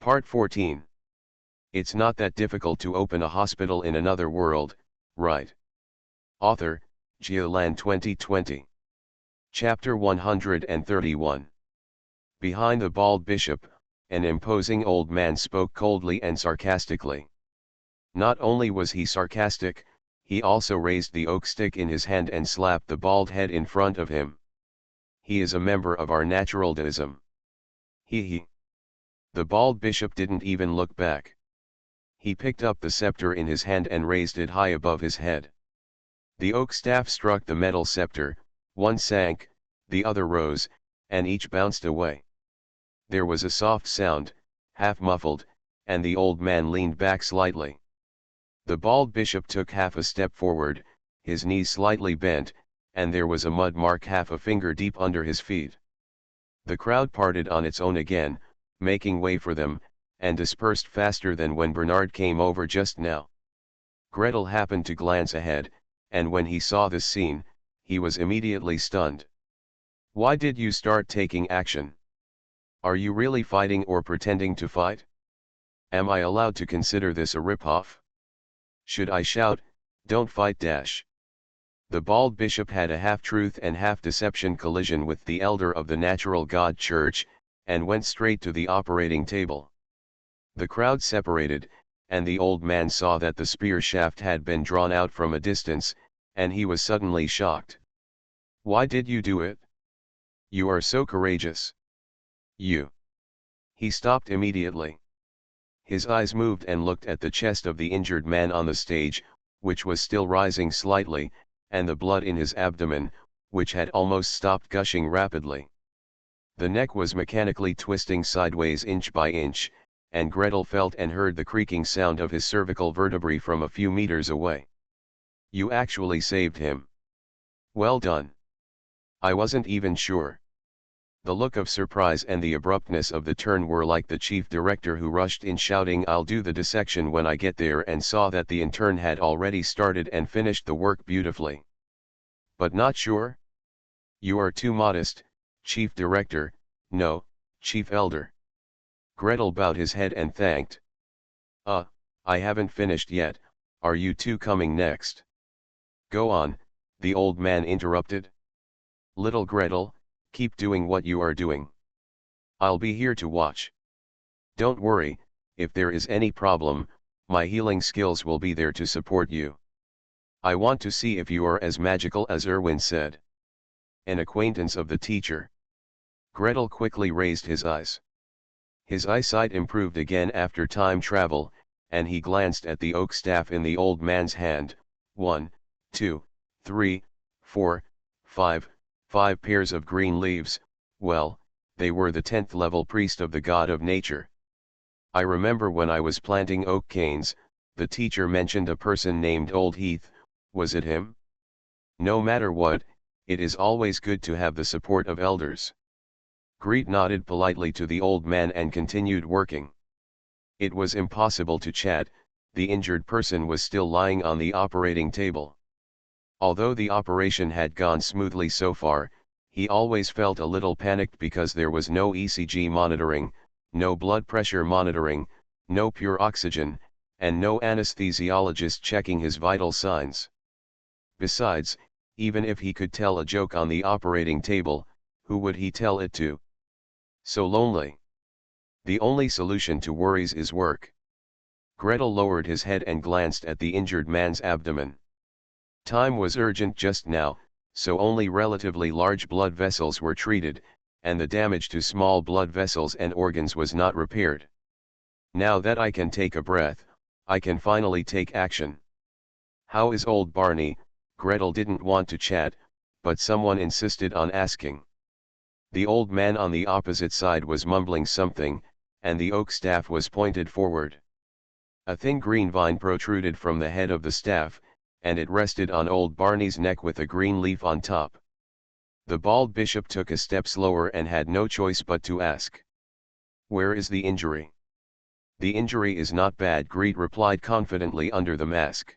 Part 14. It's not that difficult to open a hospital in another world, right? Author, Geoland 2020. Chapter 131. Behind the bald bishop, an imposing old man spoke coldly and sarcastically. Not only was he sarcastic, he also raised the oak stick in his hand and slapped the bald head in front of him. He is a member of our natural deism. He. The bald bishop didn't even look back. He picked up the scepter in his hand and raised it high above his head. The oak staff struck the metal scepter, one sank, the other rose, and each bounced away. There was a soft sound, half muffled, and the old man leaned back slightly. The bald bishop took half a step forward, his knees slightly bent, and there was a mud mark half a finger deep under his feet. The crowd parted on its own again, making way for them, and dispersed faster than when Bernard came over just now. Gretel happened to glance ahead, and when he saw this scene, he was immediately stunned. Why did you start taking action? Are you really fighting or pretending to fight? Am I allowed to consider this a ripoff? Should I shout, "Don't fight"? The bald bishop had a half-truth and half-deception collision with the elder of the Natural God Church, and went straight to the operating table. The crowd separated, and the old man saw that the spear shaft had been drawn out from a distance, and he was suddenly shocked. Why did you do it? You are so courageous. You. He stopped immediately. His eyes moved and looked at the chest of the injured man on the stage, which was still rising slightly, and the blood in his abdomen, which had almost stopped gushing rapidly. The neck was mechanically twisting sideways inch by inch, and Gretel felt and heard the creaking sound of his cervical vertebrae from a few meters away. You actually saved him. Well done. I wasn't even sure. The look of surprise and the abruptness of the turn were like the chief director who rushed in shouting, "I'll do the dissection when I get there," and saw that the intern had already started and finished the work beautifully. But not sure? You are too modest, Chief Director. No, Chief Elder. Gretel bowed his head and thanked. I haven't finished yet. Are you two coming next? Go on, the old man interrupted. Little Gretel, keep doing what you are doing. I'll be here to watch. Don't worry, if there is any problem, my healing skills will be there to support you. I want to see if you are as magical as Erwin said. An acquaintance of the teacher. Gretel quickly raised his eyes. His eyesight improved again after time travel, and he glanced at the oak staff in the old man's hand. 1, 2, 3, 4, 5 pairs of green leaves. Well, they were the 10th level priest of the god of nature. I remember when I was planting oak canes, the teacher mentioned a person named Old Heath. Was it him? No matter what, it is always good to have the support of elders. Greet nodded politely to the old man and continued working. It was impossible to chat, the injured person was still lying on the operating table. Although the operation had gone smoothly so far, he always felt a little panicked because there was no ECG monitoring, no blood pressure monitoring, no pure oxygen, and no anesthesiologist checking his vital signs. Besides, even if he could tell a joke on the operating table, who would he tell it to? So lonely. The only solution to worries is work. Gretel lowered his head and glanced at the injured man's abdomen. Time was urgent just now, so only relatively large blood vessels were treated, and the damage to small blood vessels and organs was not repaired. Now that I can take a breath, I can finally take action. How is old Barney? Gretel didn't want to chat, but someone insisted on asking. The old man on the opposite side was mumbling something, and the oak staff was pointed forward. A thin green vine protruded from the head of the staff, and it rested on old Barney's neck with a green leaf on top. The bald bishop took a step slower and had no choice but to ask. Where is the injury? The injury is not bad, Greet replied confidently under the mask.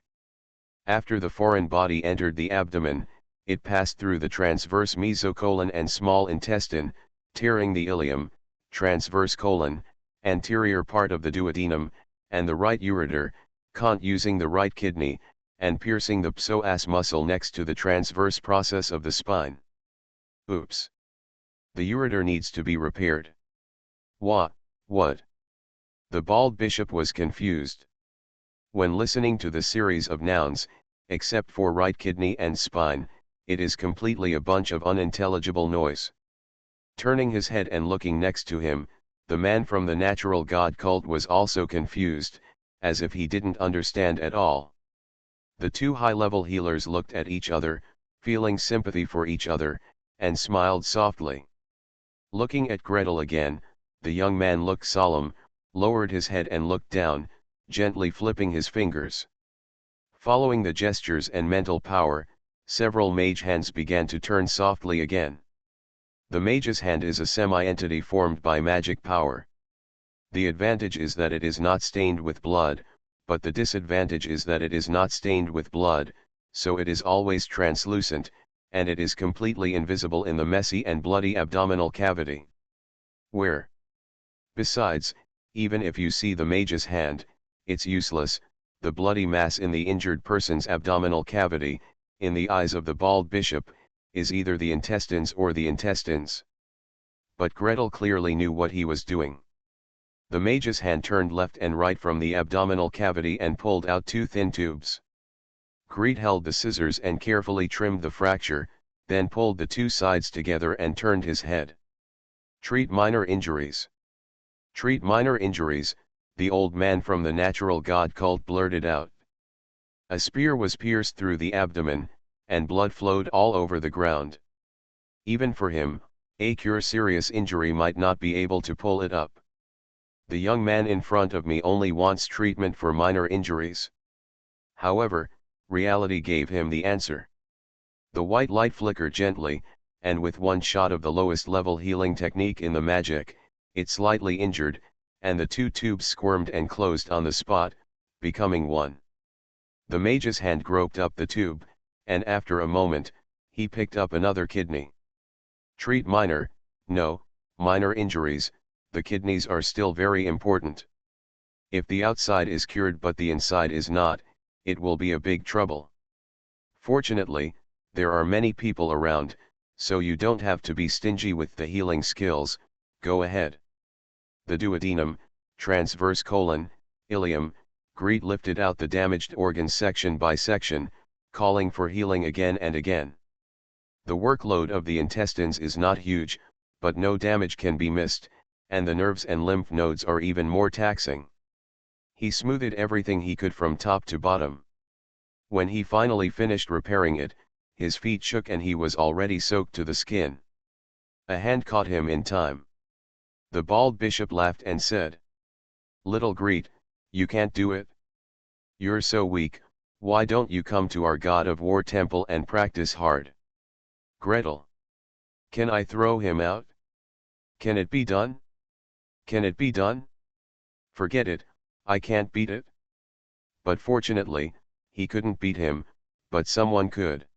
After the foreign body entered the abdomen, it passed through the transverse mesocolon and small intestine, tearing the ileum, transverse colon, anterior part of the duodenum, and the right ureter, cont using the right kidney, and piercing the psoas muscle next to the transverse process of the spine. Oops. The ureter needs to be repaired. What? The bald bishop was confused. When listening to the series of nouns, except for right kidney and spine, it is completely a bunch of unintelligible noise. Turning his head and looking next to him, the man from the natural god cult was also confused, as if he didn't understand at all. The two high-level healers looked at each other, feeling sympathy for each other, and smiled softly. Looking at Gretel again, the young man looked solemn, lowered his head and looked down, gently flipping his fingers. Following the gestures and mental power, several mage hands began to turn softly again. The mage's hand is a semi-entity formed by magic power. The advantage is that it is not stained with blood, but the disadvantage is that it is not stained with blood, so it is always translucent, and it is completely invisible in the messy and bloody abdominal cavity. Besides, even if you see the mage's hand, it's useless. The bloody mass in the injured person's abdominal cavity, in the eyes of the bald bishop, is either the intestines or the intestines. But Gretel clearly knew what he was doing. The mage's hand turned left and right from the abdominal cavity and pulled out two thin tubes. Greet held the scissors and carefully trimmed the fracture, then pulled the two sides together and turned his head. Treat minor injuries. Treat minor injuries, the old man from the natural god cult blurted out. A spear was pierced through the abdomen, and blood flowed all over the ground. Even for him, a cure serious injury might not be able to pull it up. The young man in front of me only wants treatment for minor injuries. However, reality gave him the answer. The white light flickered gently, and with one shot of the lowest level healing technique in the magic, it slightly injured, and the two tubes squirmed and closed on the spot, becoming one. The mage's hand groped up the tube, and after a moment, he picked up another kidney. Treat minor injuries, the kidneys are still very important. If the outside is cured but the inside is not, it will be a big trouble. Fortunately, there are many people around, so you don't have to be stingy with the healing skills. Go ahead. The duodenum, transverse colon, ileum, Greet lifted out the damaged organs section by section, calling for healing again and again. The workload of the intestines is not huge, but no damage can be missed, and the nerves and lymph nodes are even more taxing. He smoothed everything he could from top to bottom. When he finally finished repairing it, his feet shook and he was already soaked to the skin. A hand caught him in time. The bald bishop laughed and said, "Little Greet, you can't do it. You're so weak, why don't you come to our god of war temple and practice hard?" Gretel. Can I throw him out? Can it be done? Can it be done? Forget it, I can't beat it. But fortunately, he couldn't beat him, but someone could.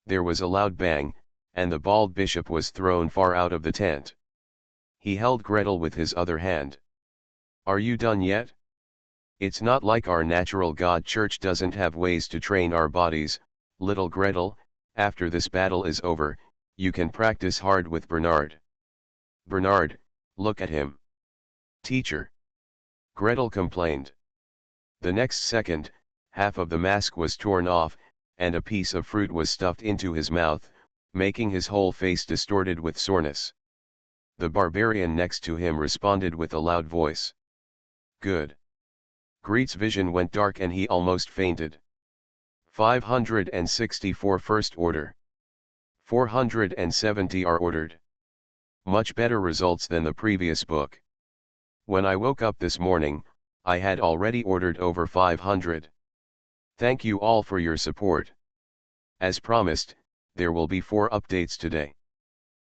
There was a loud bang, and the bald bishop was thrown far out of the tent. He held Gretel with his other hand. Are you done yet? It's not like our natural god church doesn't have ways to train our bodies, little Gretel. After this battle is over, you can practice hard with Bernard. Bernard, look at him. Teacher. Gretel complained. The next second, half of the mask was torn off, and a piece of fruit was stuffed into his mouth, making his whole face distorted with soreness. The barbarian next to him responded with a loud voice. Good. Greet's vision went dark and he almost fainted. 564 First Order. 470 are ordered. Much better results than the previous book. When I woke up this morning, I had already ordered over 500. Thank you all for your support. As promised, there will be 4 updates today.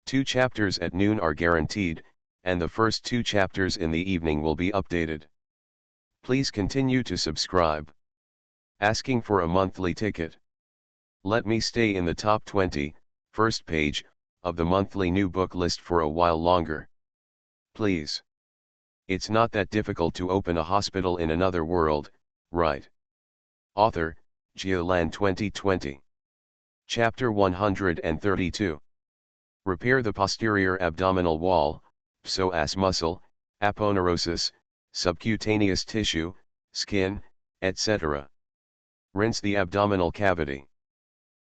2 chapters at noon are guaranteed, and the first 2 chapters in the evening will be updated. Please continue to subscribe. Asking for a monthly ticket. Let me stay in the top 20, first page, of the monthly new book list for a while longer. Please. It's not that difficult to open a hospital in another world, right? Author, Giolan 2020. Chapter 132. Repair the posterior abdominal wall, psoas muscle, aponeurosis, subcutaneous tissue, skin, etc. Rinse the abdominal cavity.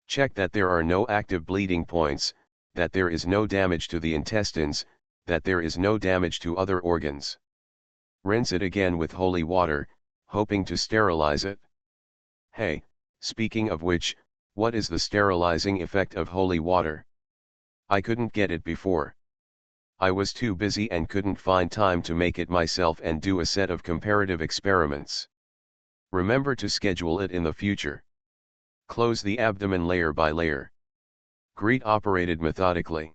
Check that there are no active bleeding points, that there is no damage to the intestines, that there is no damage to other organs. Rinse it again with holy water, hoping to sterilize it. Hey, speaking of which, what is the sterilizing effect of holy water? I couldn't get it before. I was too busy and couldn't find time to make it myself and do a set of comparative experiments. Remember to schedule it in the future. Close the abdomen layer by layer. Greet operated methodically.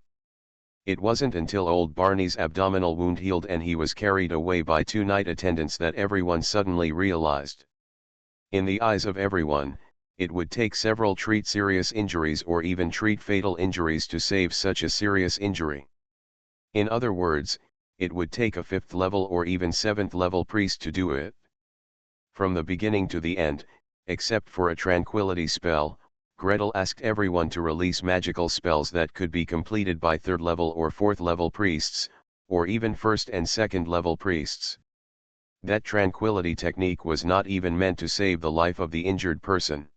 It wasn't until old Barney's abdominal wound healed and he was carried away by 2 night attendants that everyone suddenly realized. In the eyes of everyone, it would take several treat serious injuries or even treat fatal injuries to save such a serious injury. In other words, it would take a 5th level or even 7th level priest to do it. From the beginning to the end, except for a tranquility spell, Gretel asked everyone to release magical spells that could be completed by 3rd level or 4th level priests, or even 1st and 2nd level priests. That tranquility technique was not even meant to save the life of the injured person.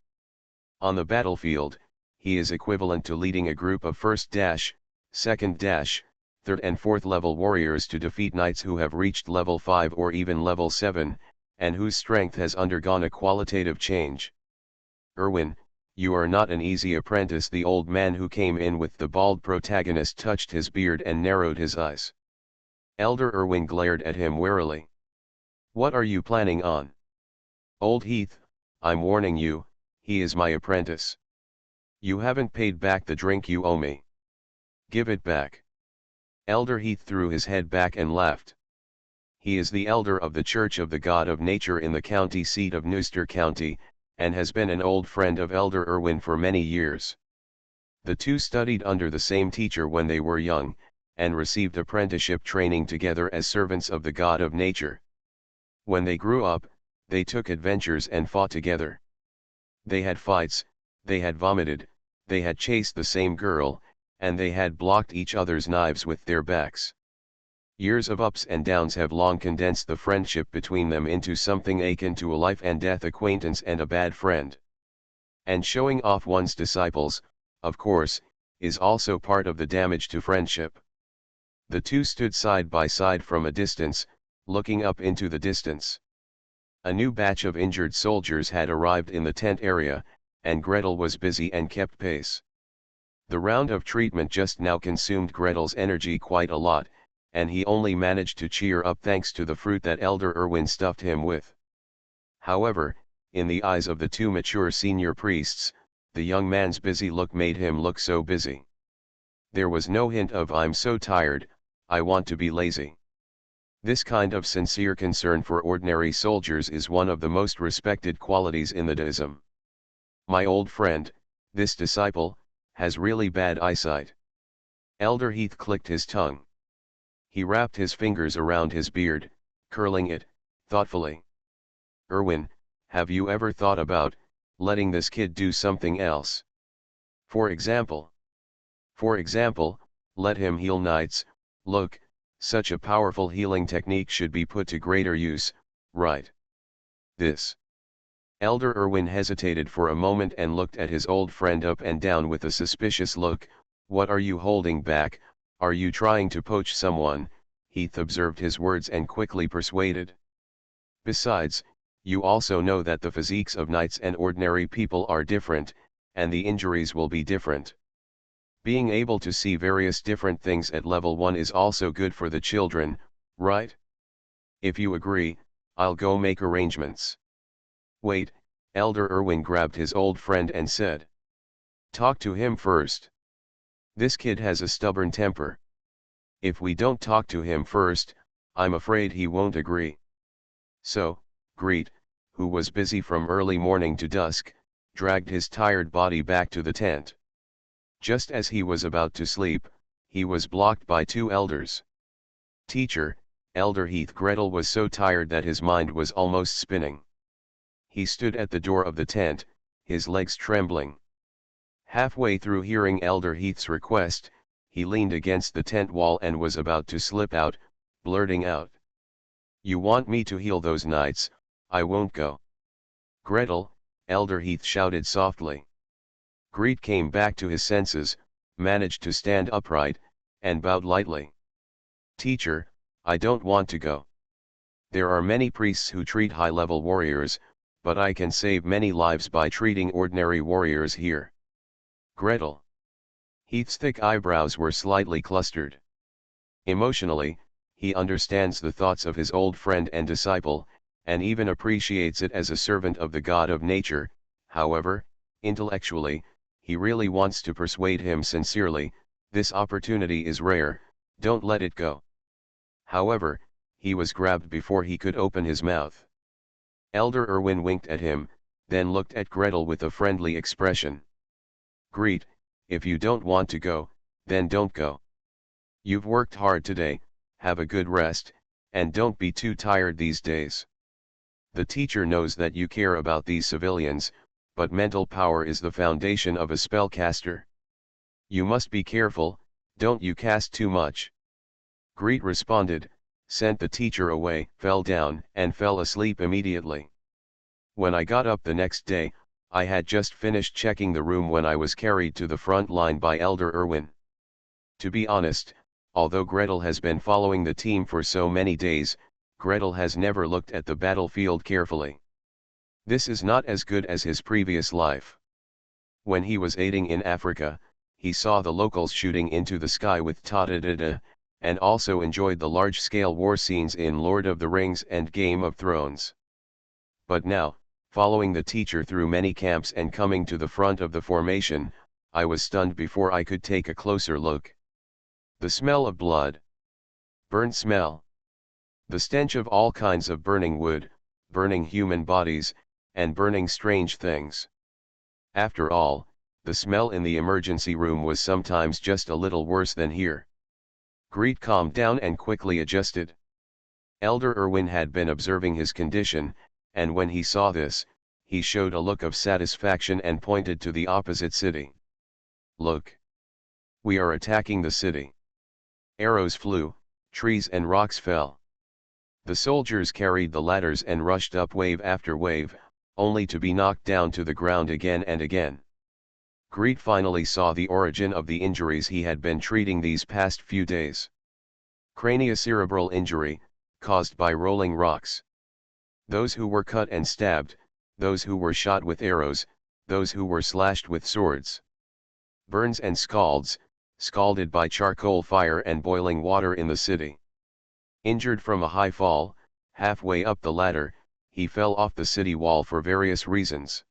On the battlefield, he is equivalent to leading a group of 1st, 2nd, 3rd and 4th level warriors to defeat knights who have reached level 5 or even level 7, and whose strength has undergone a qualitative change. Erwin, you are not an easy apprentice. The old man who came in with the bald protagonist touched his beard and narrowed his eyes. Elder Erwin glared at him warily. What are you planning on? Old Heath, I'm warning you, he is my apprentice. You haven't paid back the drink you owe me. Give it back. Elder Heath threw his head back and laughed. He is the elder of the Church of the God of Nature in the county seat of Nooster County, and has been an old friend of Elder Erwin for many years. The two studied under the same teacher when they were young, and received apprenticeship training together as servants of the God of Nature. When they grew up, they took adventures and fought together. They had fights, they had vomited, they had chased the same girl, and they had blocked each other's knives with their backs. Years of ups and downs have long condensed the friendship between them into something akin to a life and death acquaintance and a bad friend. And showing off one's disciples, of course, is also part of the damage to friendship. The two stood side by side from a distance, looking up into the distance. A new batch of injured soldiers had arrived in the tent area, and Gretel was busy and kept pace. The round of treatment just now consumed Gretel's energy quite a lot, and he only managed to cheer up thanks to the fruit that Elder Erwin stuffed him with. However, in the eyes of the two mature senior priests, the young man's busy look made him look so busy. There was no hint of "I'm so tired, I want to be lazy." This kind of sincere concern for ordinary soldiers is one of the most respected qualities in the deism. My old friend, this disciple, has really bad eyesight. Elder Heath clicked his tongue. He wrapped his fingers around his beard, curling it, thoughtfully. Erwin, have you ever thought about letting this kid do something else? For example, let him heal knights. Look, such a powerful healing technique should be put to greater use, right? This. Elder Erwin hesitated for a moment and looked at his old friend up and down with a suspicious look. What are you holding back? Are you trying to poach someone? Heath observed his words and quickly persuaded. Besides, you also know that the physiques of knights and ordinary people are different, and the injuries will be different. Being able to see various different things at level 1 is also good for the children, right? If you agree, I'll go make arrangements. Wait, Elder Erwin grabbed his old friend and said. Talk to him first. This kid has a stubborn temper. If we don't talk to him first, I'm afraid he won't agree. So, Greet, who was busy from early morning to dusk, dragged his tired body back to the tent. Just as he was about to sleep, he was blocked by two elders. Teacher, Elder Heath Gretel was so tired that his mind was almost spinning. He stood at the door of the tent, his legs trembling. Halfway through hearing Elder Heath's request, he leaned against the tent wall and was about to slip out, blurting out, "You want me to heal those knights, I won't go." "Gretel," Elder Heath shouted softly. Greet came back to his senses, managed to stand upright, and bowed lightly. "Teacher, I don't want to go. There are many priests who treat high-level warriors, but I can save many lives by treating ordinary warriors here." "Gretel." Heath's thick eyebrows were slightly clustered. Emotionally, he understands the thoughts of his old friend and disciple, and even appreciates it as a servant of the god of nature. However, intellectually, he really wants to persuade him sincerely, "This opportunity is rare, don't let it go." However, he was grabbed before he could open his mouth. Elder Irwin winked at him, then looked at Gretel with a friendly expression. "Greet, if you don't want to go, then don't go. You've worked hard today, have a good rest, and don't be too tired these days. The teacher knows that you care about these civilians, but mental power is the foundation of a spellcaster. You must be careful, don't you cast too much." Greet responded, sent the teacher away, fell down, and fell asleep immediately. When I got up the next day, I had just finished checking the room when I was carried to the front line by Elder Irwin. To be honest, although Gretel has been following the team for so many days, Gretel has never looked at the battlefield carefully. This is not as good as his previous life. When he was aiding in Africa, he saw the locals shooting into the sky with ta-da-da-da, and also enjoyed the large-scale war scenes in Lord of the Rings and Game of Thrones. But now, following the teacher through many camps and coming to the front of the formation, I was stunned before I could take a closer look. The smell of blood. Burnt smell. The stench of all kinds of burning wood, burning human bodies, and burning strange things. After all, the smell in the emergency room was sometimes just a little worse than here. Greet calmed down and quickly adjusted. Elder Irwin had been observing his condition, and when he saw this, he showed a look of satisfaction and pointed to the opposite city. "Look. We are attacking the city." Arrows flew, trees and rocks fell. The soldiers carried the ladders and rushed up wave after wave, only to be knocked down to the ground again and again. Greet finally saw the origin of the injuries he had been treating these past few days. Craniocerebral injury, caused by rolling rocks. Those who were cut and stabbed, those who were shot with arrows, those who were slashed with swords. Burns and scalds, scalded by charcoal fire and boiling water in the city. Injured from a high fall, halfway up the ladder, he fell off the city wall for various reasons.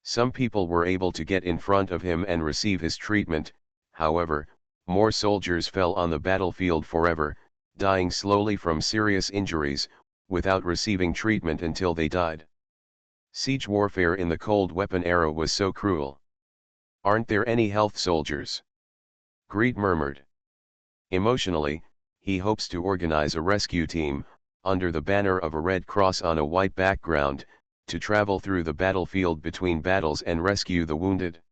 Some people were able to get in front of him and receive his treatment, however, more soldiers fell on the battlefield forever, dying slowly from serious injuries, without receiving treatment until they died. Siege warfare in the cold weapon era was so cruel. "Aren't there any health soldiers?" Greet murmured. Emotionally, he hopes to organize a rescue team, under the banner of a red cross on a white background, to travel through the battlefield between battles and rescue the wounded.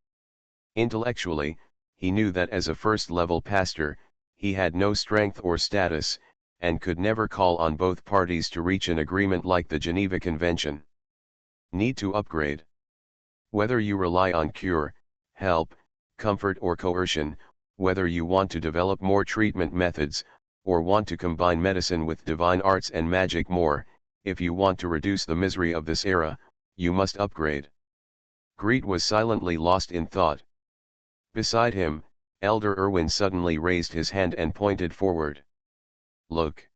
Intellectually, he knew that as a first-level pastor, he had no strength or status, and could never call on both parties to reach an agreement like the Geneva Convention. Need to upgrade. Whether you rely on cure, help, comfort or coercion, whether you want to develop more treatment methods, or want to combine medicine with divine arts and magic more, if you want to reduce the misery of this era, you must upgrade. Greet was silently lost in thought. Beside him, Elder Irwin suddenly raised his hand and pointed forward. "Look.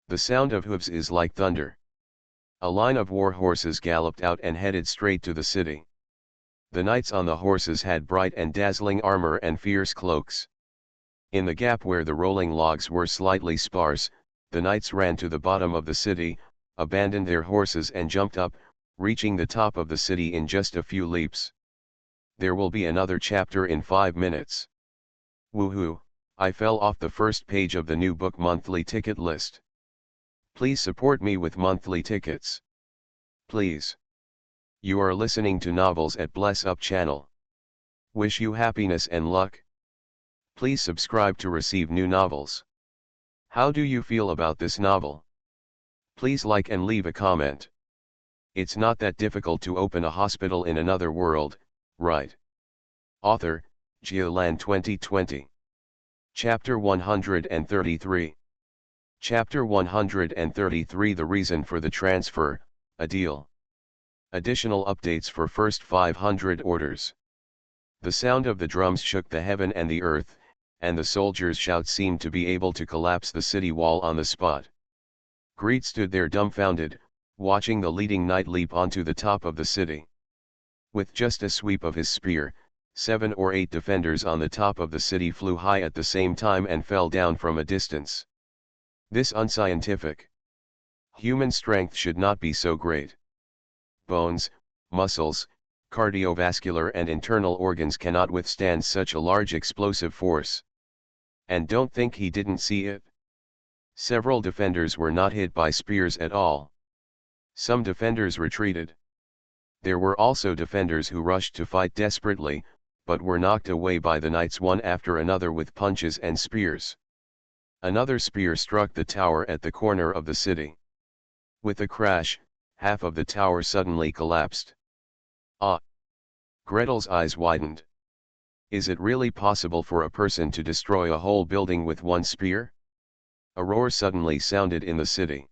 The sound of hooves is like thunder." A line of war horses galloped out and headed straight to the city. The knights on the horses had bright and dazzling armor and fierce cloaks. In the gap where the rolling logs were slightly sparse, the knights ran to the bottom of the city, abandoned their horses and jumped up, reaching the top of the city in just a few leaps. There will be another chapter in 5 minutes. Woohoo, I fell off the first page of the new book monthly ticket list. Please support me with monthly tickets. Please. You are listening to Novels at Bless Up channel. Wish you happiness and luck. Please subscribe to receive new novels. How do you feel about this novel? Please like and leave a comment. It's not that difficult to open a hospital in another world, right? Author, Geoland 2020. Chapter 133. Chapter 133 The reason for the transfer, a deal. Additional updates for first 500 orders. The sound of the drums shook the heaven and the earth, and the soldiers' shouts seemed to be able to collapse the city wall on the spot. Greed stood there dumbfounded, watching the leading knight leap onto the top of the city. With just a sweep of his spear, 7 or 8 defenders on the top of the city flew high at the same time and fell down from a distance. This unscientific. Human strength should not be so great. Bones, muscles, cardiovascular and internal organs cannot withstand such a large explosive force. And don't think he didn't see it. Several defenders were not hit by spears at all. Some defenders retreated. There were also defenders who rushed to fight desperately, but were knocked away by the knights one after another with punches and spears. Another spear struck the tower at the corner of the city. With a crash, half of the tower suddenly collapsed. Ah! Gretel's eyes widened. Is it really possible for a person to destroy a whole building with one spear? A roar suddenly sounded in the city.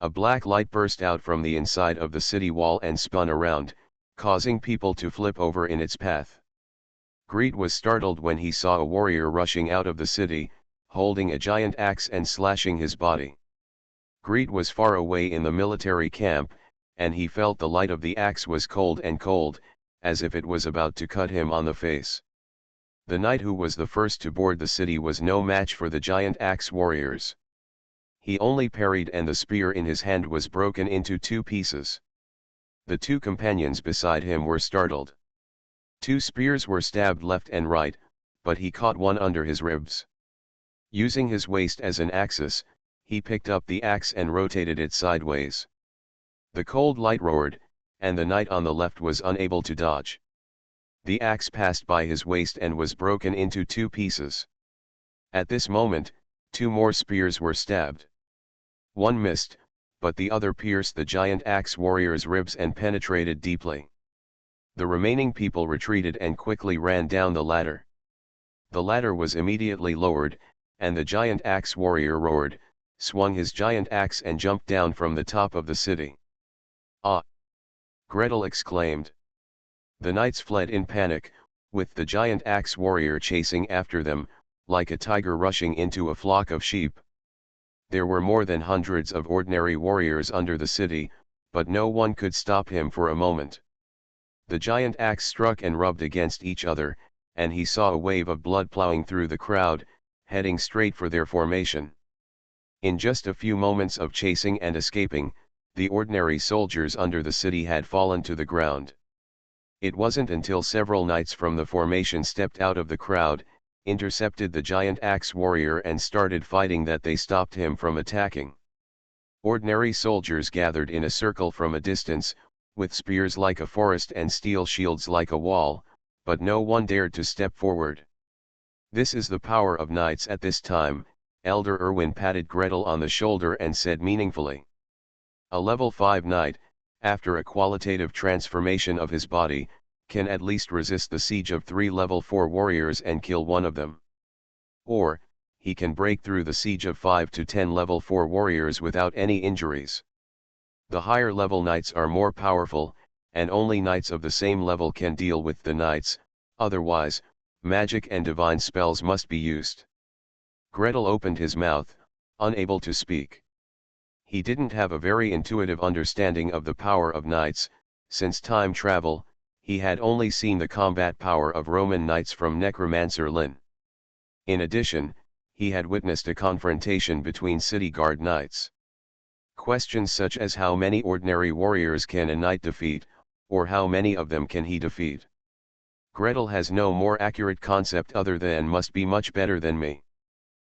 A black light burst out from the inside of the city wall and spun around, causing people to flip over in its path. Greed was startled when he saw a warrior rushing out of the city, holding a giant axe and slashing his body. Greed was far away in the military camp, and he felt the light of the axe was cold and cold, as if it was about to cut him on the face. The knight who was the first to board the city was no match for the giant axe warriors. He only parried and the spear in his hand was broken into 2 pieces. The 2 companions beside him were startled. 2 spears were stabbed left and right, but he caught one under his ribs. Using his waist as an axis, he picked up the axe and rotated it sideways. The cold light roared, and the knight on the left was unable to dodge. The axe passed by his waist and was broken into 2 pieces. At this moment, 2 more spears were stabbed. One missed, but the other pierced the giant axe warrior's ribs and penetrated deeply. The remaining people retreated and quickly ran down the ladder. The ladder was immediately lowered, and the giant axe warrior roared, swung his giant axe and jumped down from the top of the city. Ah! Gretel exclaimed. The knights fled in panic, with the giant axe warrior chasing after them, like a tiger rushing into a flock of sheep. There were more than hundreds of ordinary warriors under the city, but no one could stop him for a moment. The giant axe struck and rubbed against each other, and he saw a wave of blood plowing through the crowd, heading straight for their formation. In just a few moments of chasing and escaping, the ordinary soldiers under the city had fallen to the ground. It wasn't until several knights from the formation stepped out of the crowd, intercepted the giant axe warrior and started fighting that they stopped him from attacking. Ordinary soldiers gathered in a circle from a distance, with spears like a forest and steel shields like a wall, but no one dared to step forward. This is the power of knights at this time, Elder Erwin patted Gretel on the shoulder and said meaningfully. A level 5 knight, after a qualitative transformation of his body, can at least resist the siege of 3 level 4 warriors and kill one of them. Or, he can break through the siege of 5 to 10 level 4 warriors without any injuries. The higher level knights are more powerful, and only knights of the same level can deal with the knights, otherwise, magic and divine spells must be used. Gretel opened his mouth, unable to speak. He didn't have a very intuitive understanding of the power of knights, since time travel, he had only seen the combat power of Roman knights from Necromancer Lin. In addition, he had witnessed a confrontation between city guard knights. Questions such as how many ordinary warriors can a knight defeat, or how many of them can he defeat. Gretel has no more accurate concept other than must be much better than me.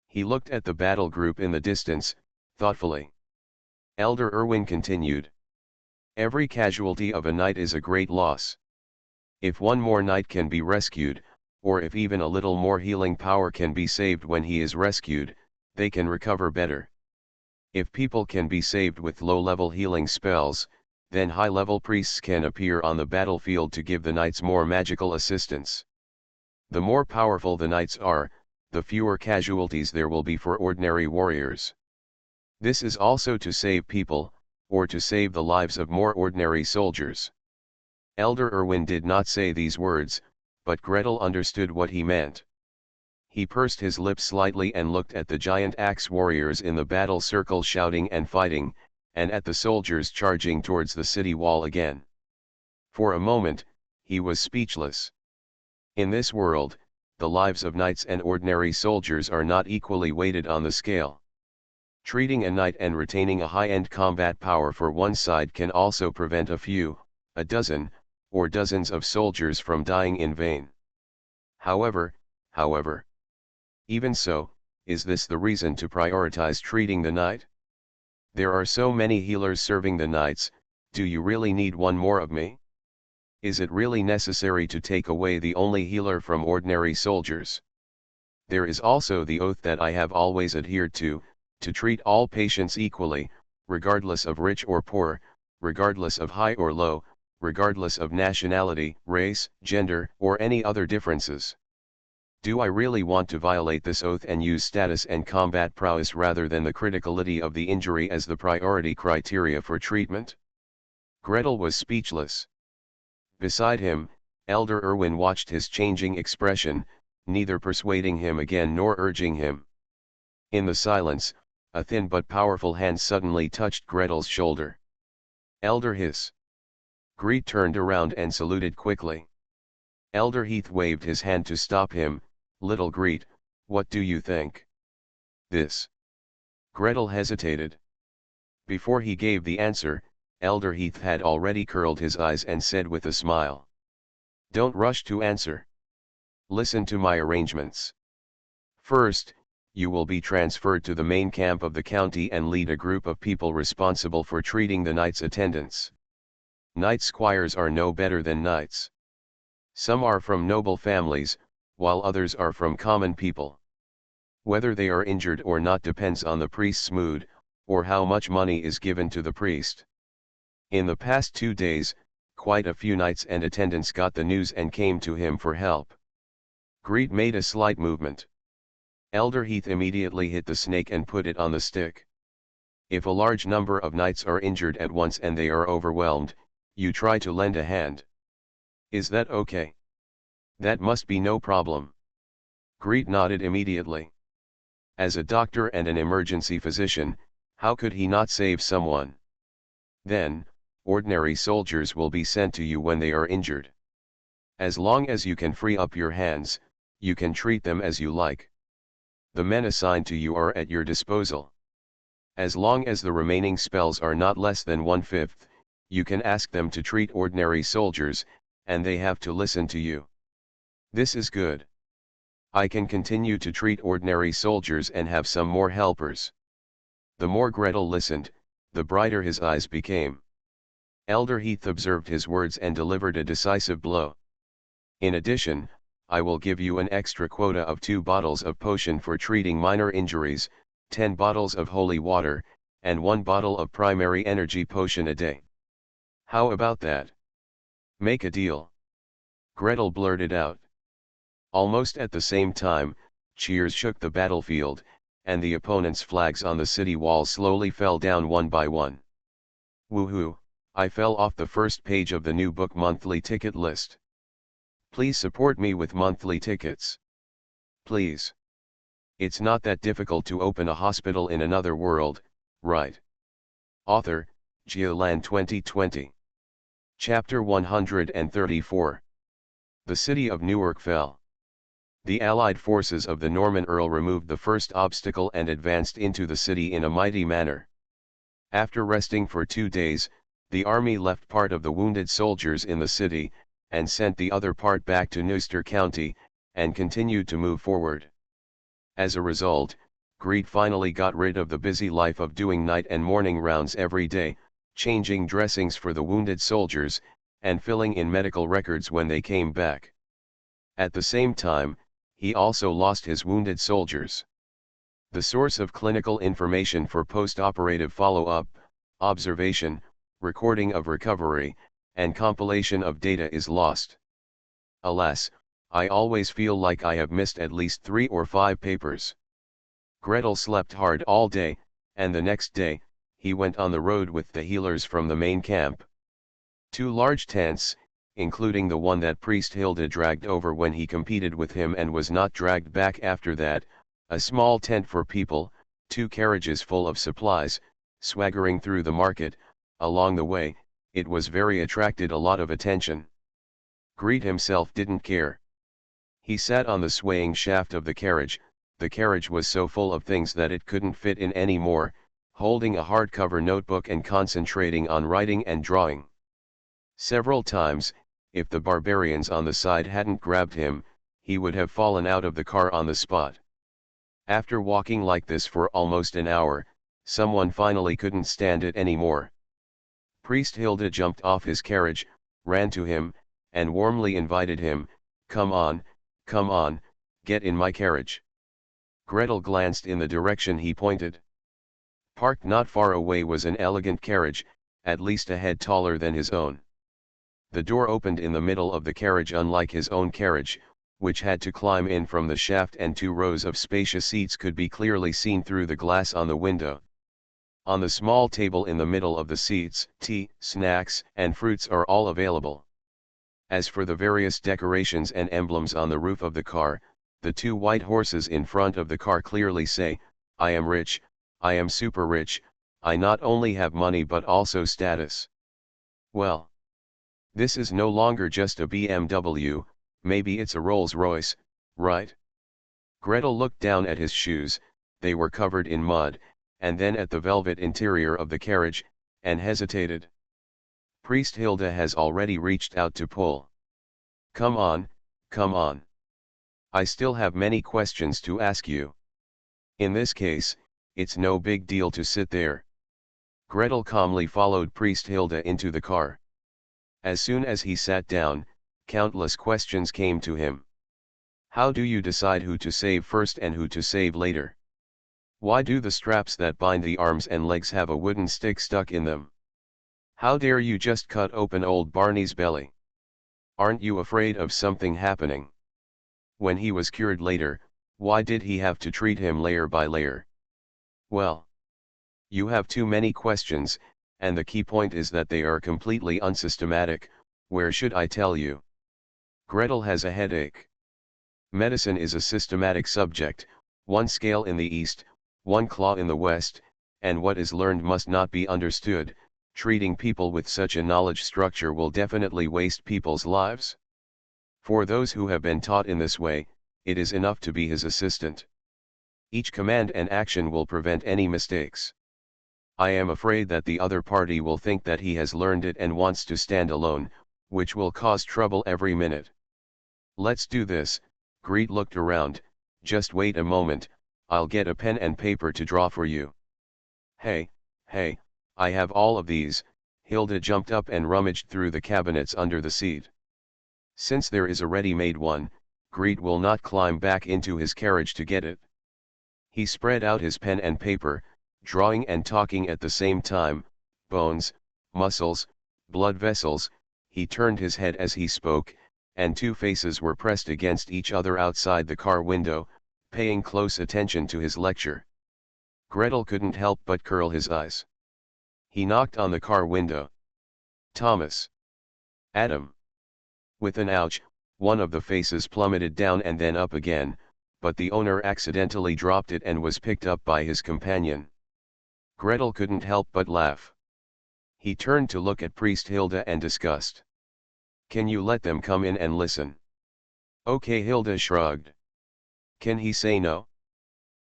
He looked at the battle group in the distance, thoughtfully. Elder Irwin continued. Every casualty of a knight is a great loss. If one more knight can be rescued, or if even a little more healing power can be saved when he is rescued, they can recover better. If people can be saved with low-level healing spells, then high-level priests can appear on the battlefield to give the knights more magical assistance. The more powerful the knights are, the fewer casualties there will be for ordinary warriors. This is also to save people, or to save the lives of more ordinary soldiers. Elder Irwin did not say these words, but Gretel understood what he meant. He pursed his lips slightly and looked at the giant axe warriors in the battle circle shouting and fighting, and at the soldiers charging towards the city wall again. For a moment, he was speechless. In this world, the lives of knights and ordinary soldiers are not equally weighted on the scale. Treating a knight and retaining a high-end combat power for one side can also prevent a few, a dozen, or dozens of soldiers from dying in vain. However, even so, is this the reason to prioritize treating the knight? There are so many healers serving the knights, do you really need one more of me? Is it really necessary to take away the only healer from ordinary soldiers? There is also the oath that I have always adhered to treat all patients equally, regardless of rich or poor, regardless of high or low, regardless of nationality, race, gender, or any other differences. Do I really want to violate this oath and use status and combat prowess rather than the criticality of the injury as the priority criteria for treatment? Gretel was speechless. Beside him, Elder Irwin watched his changing expression, neither persuading him again nor urging him. In the silence, a thin but powerful hand suddenly touched Gretel's shoulder. Elder Hiss. Greet turned around and saluted quickly. Elder Heath waved his hand to stop him. Little Greet, what do you think? This. Gretel hesitated. Before he gave the answer, Elder Heath had already curled his eyes and said with a smile. Don't rush to answer. Listen to my arrangements. First, you will be transferred to the main camp of the county and lead a group of people responsible for treating the knights' attendants. Knight squires are no better than knights. Some are from noble families, while others are from common people. Whether they are injured or not depends on the priest's mood, or how much money is given to the priest. In the past 2 days, quite a few knights and attendants got the news and came to him for help. Greet made a slight movement. Elder Heath immediately hit the snake and put it on the stick. If a large number of knights are injured at once and they are overwhelmed, you try to lend a hand. Is that okay? That must be no problem. Greet nodded immediately. As a doctor and an emergency physician, how could he not save someone? Then, ordinary soldiers will be sent to you when they are injured. As long as you can free up your hands, you can treat them as you like. The men assigned to you are at your disposal. As long as the remaining spells are not less than 1/5, you can ask them to treat ordinary soldiers, and they have to listen to you. This is good. I can continue to treat ordinary soldiers and have some more helpers. The more Gretel listened, the brighter his eyes became. Elder Heath observed his words and delivered a decisive blow. In addition, I will give you an extra quota of 2 bottles of potion for treating minor injuries, 10 bottles of holy water, and 1 bottle of primary energy potion a day. How about that? Make a deal. Gretel blurted out. Almost at the same time, cheers shook the battlefield, and the opponents' flags on the city wall slowly fell down one by one. Woohoo, I fell off the first page of the new book monthly ticket list. Please support me with monthly tickets. Please. It's not that difficult to open a hospital in another world, right? Author, Geoland 2020. Chapter 134. The city of Newark fell. The Allied forces of the Norman Earl removed the first obstacle and advanced into the city in a mighty manner. After resting for 2 days, the army left part of the wounded soldiers in the city, and sent the other part back to Neuster County, and continued to move forward. As a result, Greet finally got rid of the busy life of doing night and morning rounds every day, changing dressings for the wounded soldiers, and filling in medical records when they came back. At the same time, he also lost his wounded soldiers. The source of clinical information for post-operative follow-up, observation, recording of recovery, and compilation of data is lost. Alas, I always feel like I have missed at least 3 or 5 papers. Gretel slept hard all day, and the next day, he went on the road with the healers from the main camp. 2 large tents, including the one that Priest Hilda dragged over when he competed with him and was not dragged back after that, a small tent for people, 2 carriages full of supplies, swaggering through the market. Along the way, it was attracted a lot of attention. Greet himself didn't care. He sat on the swaying shaft of the carriage was so full of things that it couldn't fit in any more, holding a hardcover notebook and concentrating on writing and drawing. Several times, if the barbarians on the side hadn't grabbed him, he would have fallen out of the car on the spot. After walking like this for almost an hour, someone finally couldn't stand it anymore. Priest Hilda jumped off his carriage, ran to him, and warmly invited him, come on, get in my carriage." Gretel glanced in the direction he pointed. Parked not far away was an elegant carriage, at least a head taller than his own. The door opened in the middle of the carriage, unlike his own carriage, which had to climb in from the shaft, and 2 rows of spacious seats could be clearly seen through the glass on the window. On the small table in the middle of the seats, tea, snacks, and fruits are all available. As for the various decorations and emblems on the roof of the car, the 2 white horses in front of the car clearly say, "I am rich, I am super rich, I not only have money but also status." Well, this is no longer just a BMW, maybe it's a Rolls-Royce, right? Gretel looked down at his shoes, they were covered in mud, and then at the velvet interior of the carriage, and hesitated. Priest Hilda has already reached out to pull. Come on. I still have many questions to ask you. In this case, it's no big deal to sit there. Gretel calmly followed Priest Hilda into the car. As soon as he sat down, countless questions came to him. How do you decide who to save first and who to save later? Why do the straps that bind the arms and legs have a wooden stick stuck in them? How dare you just cut open old Barney's belly? Aren't you afraid of something happening? When he was cured later, why did he have to treat him layer by layer? Well, you have too many questions, and the key point is that they are completely unsystematic. Where should I tell you? Gretel has a headache. Medicine is a systematic subject, 1 scale in the East, 1 claw in the West, and what is learned must not be understood. Treating people with such a knowledge structure will definitely waste people's lives. For those who have been taught in this way, it is enough to be his assistant. Each command and action will prevent any mistakes. I am afraid that the other party will think that he has learned it and wants to stand alone, which will cause trouble every minute. Let's do this. Greet looked around. Just wait a moment, I'll get a pen and paper to draw for you. Hey, I have all of these. Hilda jumped up and rummaged through the cabinets under the seat. Since there is a ready-made one, Greet will not climb back into his carriage to get it. He spread out his pen and paper, drawing and talking at the same time. Bones, muscles, blood vessels. He turned his head as he spoke, and 2 faces were pressed against each other outside the car window, paying close attention to his lecture. Gretel couldn't help but curl his eyes. He knocked on the car window. Thomas. Adam. With an ouch, one of the faces plummeted down and then up again, but the owner accidentally dropped it and was picked up by his companion. Gretel couldn't help but laugh. He turned to look at Priest Hilda and discussed. Can you let them come in and listen? Okay, Hilda shrugged. Can he say no?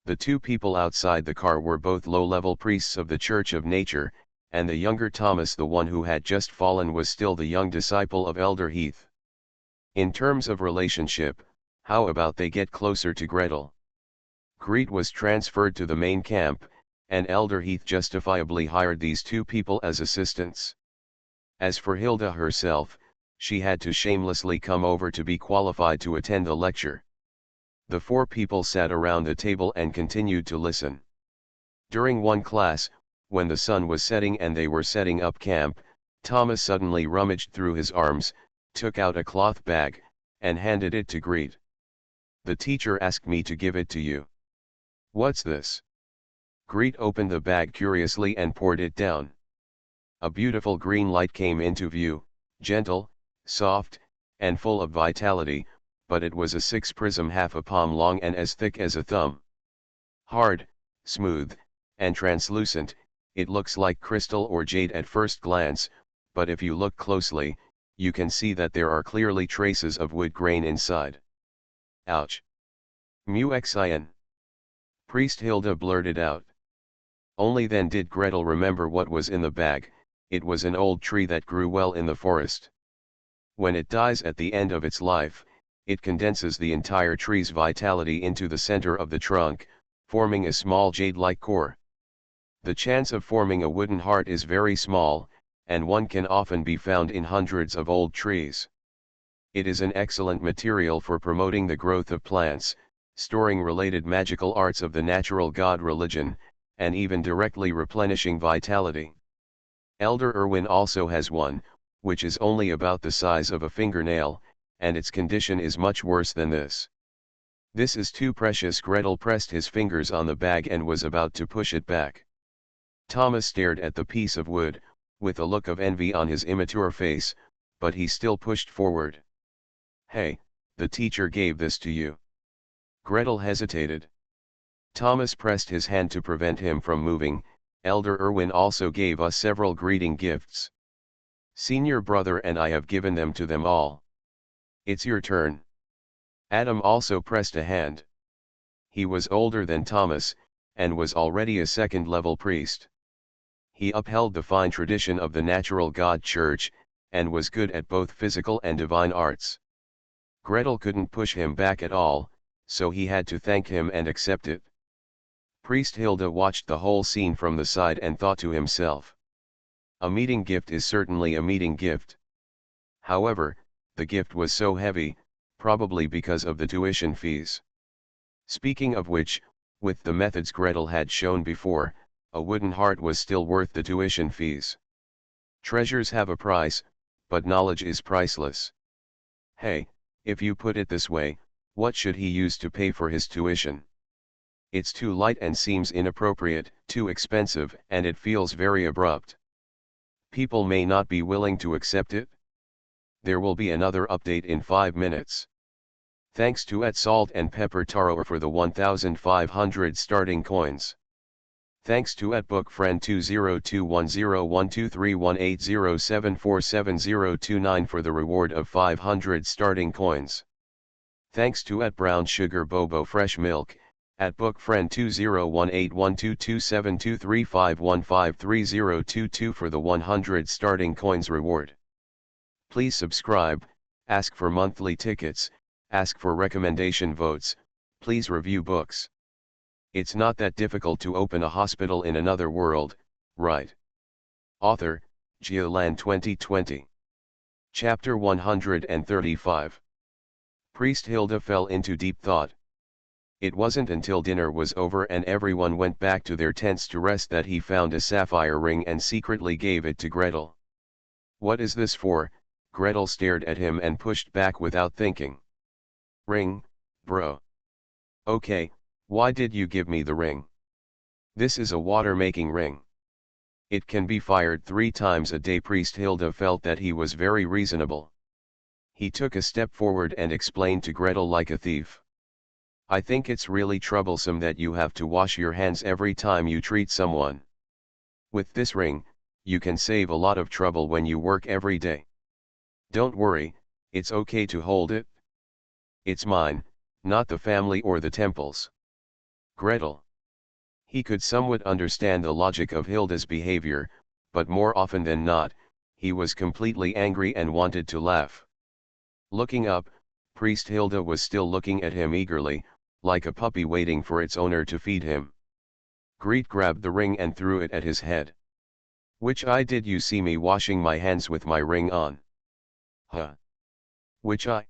The 2 people outside the car were both low-level priests of the Church of Nature, and the younger Thomas, the one who had just fallen, was still the young disciple of Elder Heath. In terms of relationship, how about they get closer to Gretel? Greet was transferred to the main camp, and Elder Heath justifiably hired these two people as assistants. As for Hilda herself, she had to shamelessly come over to be qualified to attend the lecture. The four people sat around the table and continued to listen. During one class, when the sun was setting and they were setting up camp, Thomas suddenly rummaged through his arms, took out a cloth bag, and handed it to Greet. "The teacher asked me to give it to you." "What's this?" Greet opened the bag curiously and poured it down. A beautiful green light came into view, gentle, soft, and full of vitality, but it was a 6-prism half a palm long and as thick as a thumb. Hard, smooth, and translucent, it looks like crystal or jade at first glance, but if you look closely, you can see that there are clearly traces of wood grain inside. "Ouch! Muxin!" Priest Hilda blurted out. Only then did Gretel remember what was in the bag. It was an old tree that grew well in the forest. When it dies at the end of its life, it condenses the entire tree's vitality into the center of the trunk, forming a small jade-like core. The chance of forming a wooden heart is very small, and one can often be found in hundreds of old trees. It is an excellent material for promoting the growth of plants, storing related magical arts of the natural god religion, and even directly replenishing vitality. Elder Irwin also has one, which is only about the size of a fingernail, and its condition is much worse than this. "This is too precious." Gretel pressed his fingers on the bag and was about to push it back. Thomas stared at the piece of wood, with a look of envy on his immature face, but he still pushed forward. "Hey, the teacher gave this to you." Gretel hesitated. Thomas pressed his hand to prevent him from moving. "Elder Irwin also gave us several greeting gifts. Senior brother and I have given them to them all. It's your turn." Adam also pressed a hand. He was older than Thomas, and was already a second-level priest. He upheld the fine tradition of the Natural God Church, and was good at both physical and divine arts. Gretel couldn't push him back at all, so he had to thank him and accept it. Priest Hilda watched the whole scene from the side and thought to himself. A meeting gift is certainly a meeting gift. However, the gift was so heavy, probably because of the tuition fees. Speaking of which, with the methods Gretel had shown before, a wooden heart was still worth the tuition fees. Treasures have a price, but knowledge is priceless. Hey, if you put it this way, what should he use to pay for his tuition? It's too light and seems inappropriate, too expensive, and it feels very abrupt. People may not be willing to accept it. There will be another update in 5 minutes. Thanks to @Salt and Pepper Taro for the 1,500 starting coins. Thanks to @bookfriend2021231807477029 for the reward of 500 starting coins. Thanks to @Brown Sugar Bobo Fresh Milk, @bookfriend2018127235153022 for the 100 starting coins reward. Please subscribe, ask for monthly tickets, ask for recommendation votes, please review books. It's not that difficult to open a hospital in another world, right? Author, Geoland 2020. Chapter 135. Priest Hilda fell into deep thought. It wasn't until dinner was over and everyone went back to their tents to rest that he found a sapphire ring and secretly gave it to Gretel. "What is this for?" Gretel stared at him and pushed back without thinking. "Ring, bro." "Okay, why did you give me the ring?" "This is a water-making ring. It can be fired 3 times a day." Priest Hilda felt that he was very reasonable. He took a step forward and explained to Gretel like a thief. "I think it's really troublesome that you have to wash your hands every time you treat someone. With this ring, you can save a lot of trouble when you work every day. Don't worry, it's okay to hold it. It's mine, not the family or the temple's." Gretel. He could somewhat understand the logic of Hilda's behavior, but more often than not, he was completely angry and wanted to laugh. Looking up, Priest Hilda was still looking at him eagerly, like a puppy waiting for its owner to feed him. Greet grabbed the ring and threw it at his head. Which eye did you see me washing my hands with my ring on? Huh? Which eye?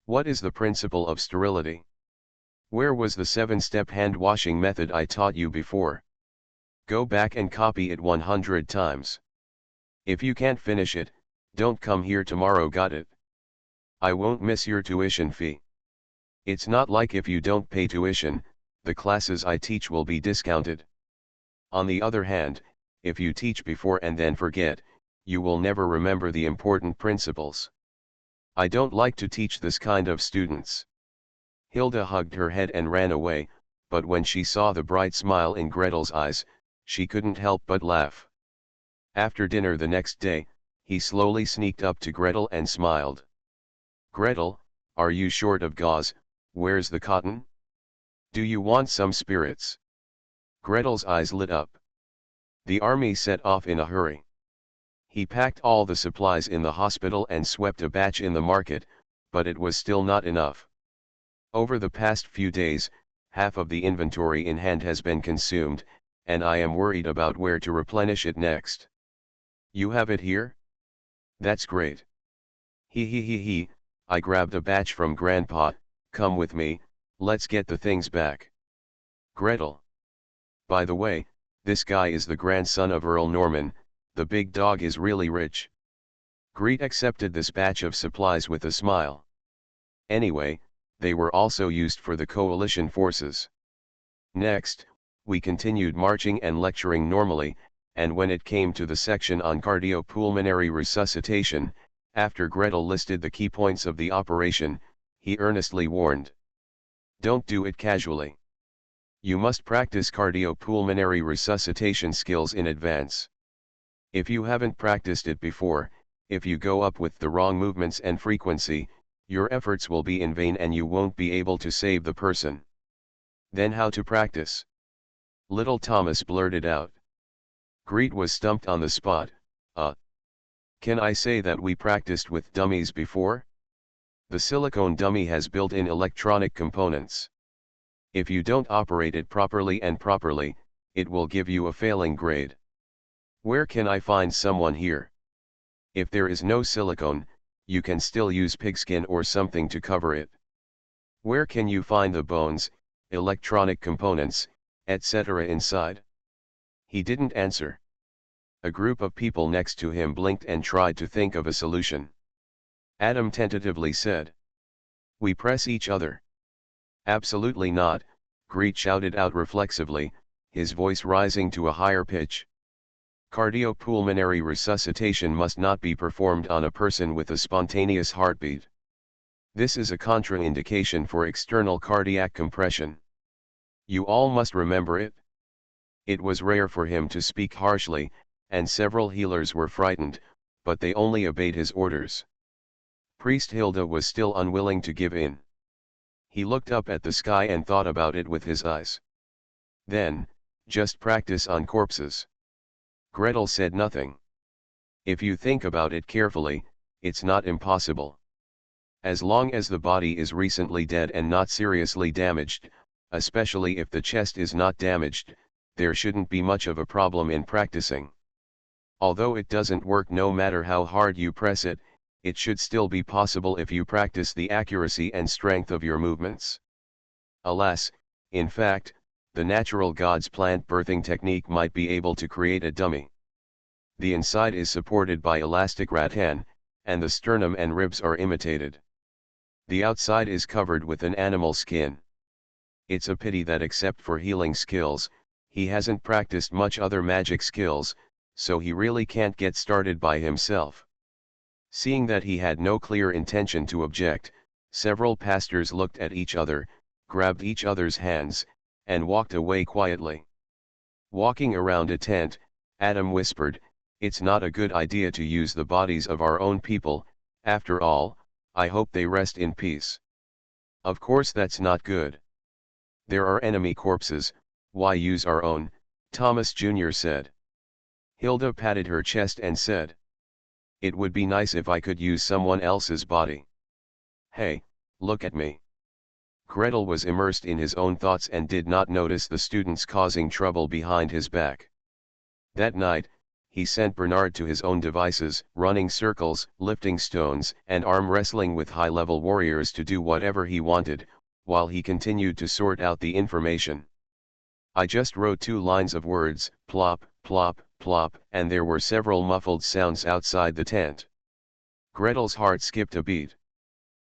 What is the principle of sterility? Where was the 7-step hand washing method I taught you before? Go back and copy it 100 times. If you can't finish it, don't come here tomorrow, got it? I won't miss your tuition fee. It's not like if you don't pay tuition, the classes I teach will be discounted. On the other hand, if you teach before and then forget, you will never remember the important principles. I don't like to teach this kind of students. Hilda hugged her head and ran away, but when she saw the bright smile in Gretel's eyes, she couldn't help but laugh. After dinner the next day, he slowly sneaked up to Gretel and smiled. Gretel, are you short of gauze? Where's the cotton? Do you want some spirits? Gretel's eyes lit up. The army set off in a hurry. He packed all the supplies in the hospital and swept a batch in the market, but it was still not enough. Over the past few days, half of the inventory in hand has been consumed, and I am worried about where to replenish it next. You have it here? That's great. He, I grabbed a batch from Grandpa. Come with me, let's get the things back. Gretel. By the way, this guy is the grandson of Earl Norman, the big dog is really rich. Greet accepted this batch of supplies with a smile. Anyway, they were also used for the coalition forces. Next, we continued marching and lecturing normally, and when it came to the section on cardiopulmonary resuscitation, after Gretel listed the key points of the operation, he earnestly warned. Don't do it casually. You must practice cardiopulmonary resuscitation skills in advance. If you haven't practiced it before, if you go up with the wrong movements and frequency, your efforts will be in vain and you won't be able to save the person. Then how to practice? Little Thomas blurted out. Greet was stumped on the spot. Can I say that we practiced with dummies before? The silicone dummy has built-in electronic components. If you don't operate it properly, it will give you a failing grade. Where can I find someone here? If there is no silicone, you can still use pigskin or something to cover it. Where can you find the bones, electronic components, etc. inside? He didn't answer. A group of people next to him blinked and tried to think of a solution. Adam tentatively said. We press each other. Absolutely not, Greet shouted out reflexively, his voice rising to a higher pitch. Cardiopulmonary resuscitation must not be performed on a person with a spontaneous heartbeat. This is a contraindication for external cardiac compression. You all must remember it. It was rare for him to speak harshly, and several healers were frightened, but they only obeyed his orders. Priest Hilda was still unwilling to give in. He looked up at the sky and thought about it with his eyes. Then, just practice on corpses. Gretel said nothing. If you think about it carefully, it's not impossible. As long as the body is recently dead and not seriously damaged, especially if the chest is not damaged, there shouldn't be much of a problem in practicing. Although it doesn't work no matter how hard you press it, it should still be possible if you practice the accuracy and strength of your movements. Alas, in fact, the natural God's plant birthing technique might be able to create a dummy. The inside is supported by elastic rattan, and the sternum and ribs are imitated. The outside is covered with an animal skin. It's a pity that except for healing skills, he hasn't practiced much other magic skills, so he really can't get started by himself. Seeing that he had no clear intention to object, several pastors looked at each other, grabbed each other's hands, and walked away quietly. Walking around a tent, Adam whispered, "It's not a good idea to use the bodies of our own people, after all, I hope they rest in peace." Of course that's not good. There are enemy corpses, why use our own, Thomas Jr. said. Hilda patted her chest and said, "It would be nice if I could use someone else's body. Hey, look at me." Gretel was immersed in his own thoughts and did not notice the students causing trouble behind his back. That night, he sent Bernard to his own devices, running circles, lifting stones, and arm wrestling with high-level warriors to do whatever he wanted, while he continued to sort out the information. I just wrote 2 lines of words, plop, plop, plop, and there were several muffled sounds outside the tent. Gretel's heart skipped a beat.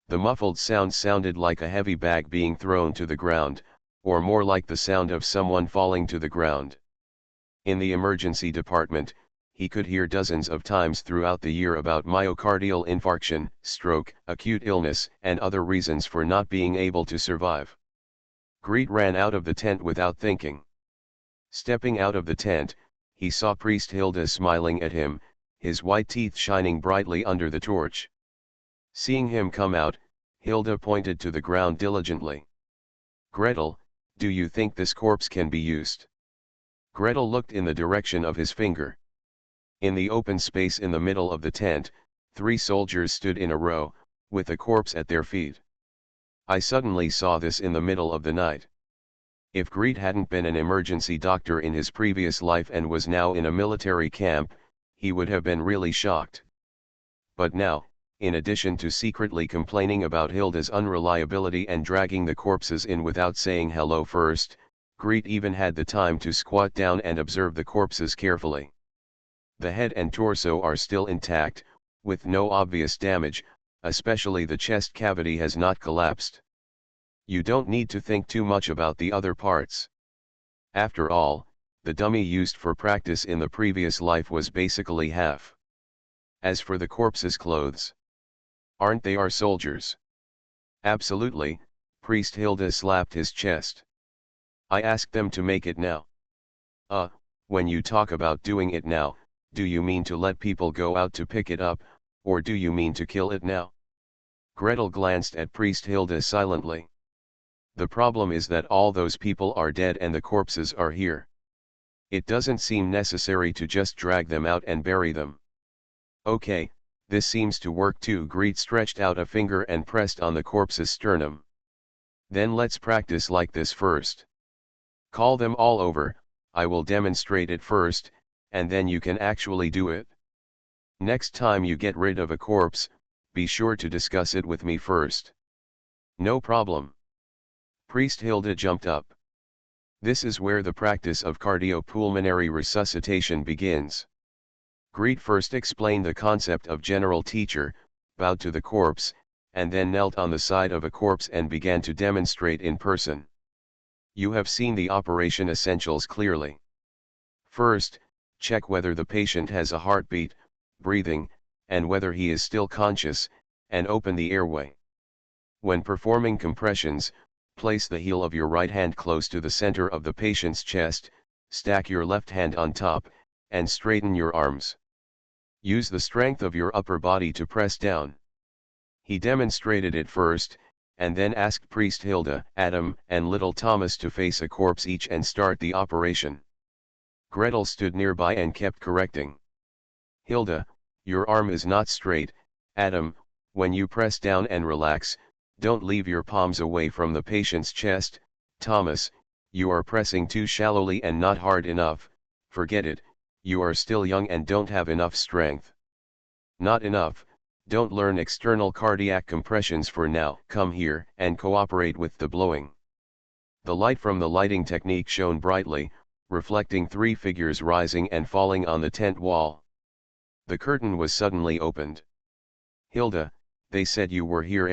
The muffled sound sounded like a heavy bag being thrown to the ground, or more like the sound of someone falling to the ground. In the emergency department, he could hear dozens of times throughout the year about myocardial infarction, stroke, acute illness, and other reasons for not being able to survive. Greet ran out of the tent without thinking. Stepping out of the tent, he saw Priest Hilda smiling at him, his white teeth shining brightly under the torch. Seeing him come out, Hilda pointed to the ground diligently. "Gretel, do you think this corpse can be used?" Gretel looked in the direction of his finger. In the open space in the middle of the tent, 3 soldiers stood in a row, with a corpse at their feet. I suddenly saw this in the middle of the night. If Greet hadn't been an emergency doctor in his previous life and was now in a military camp, he would have been really shocked. But now, in addition to secretly complaining about Hilda's unreliability and dragging the corpses in without saying hello first, Greet even had the time to squat down and observe the corpses carefully. The head and torso are still intact, with no obvious damage, especially the chest cavity has not collapsed. You don't need to think too much about the other parts. After all, the dummy used for practice in the previous life was basically half. As for the corpse's clothes, aren't they our soldiers? Absolutely, Priest Hilda slapped his chest. I asked them to make it now. When you talk about doing it now, do you mean to let people go out to pick it up, or do you mean to kill it now? Gretel glanced at Priest Hilda silently. The problem is that all those people are dead and the corpses are here. It doesn't seem necessary to just drag them out and bury them. Okay, this seems to work too. Greet stretched out a finger and pressed on the corpse's sternum. Then let's practice like this first. Call them all over, I will demonstrate it first, and then you can actually do it. Next time you get rid of a corpse, be sure to discuss it with me first. No problem. Priest Hilda jumped up. This is where the practice of cardiopulmonary resuscitation begins. Greet first explained the concept of general teacher, bowed to the corpse, and then knelt on the side of a corpse and began to demonstrate in person. You have seen the operation essentials clearly. First, check whether the patient has a heartbeat, breathing, and whether he is still conscious, and open the airway. When performing compressions, place the heel of your right hand close to the center of the patient's chest, stack your left hand on top, and straighten your arms. Use the strength of your upper body to press down. He demonstrated it first, and then asked Priest Hilda, Adam, and little Thomas to face a corpse each and start the operation. Gretel stood nearby and kept correcting. Hilda, your arm is not straight. Adam, when you press down and relax, don't leave your palms away from the patient's chest. Thomas, you are pressing too shallowly and not hard enough. Forget it, you are still young and don't have enough strength. Not enough. Don't learn external cardiac compressions for now. Come here and cooperate with the blowing. The light from the lighting technique shone brightly, reflecting 3 figures rising and falling on the tent wall. The curtain was suddenly opened. Hilda, they said you were here.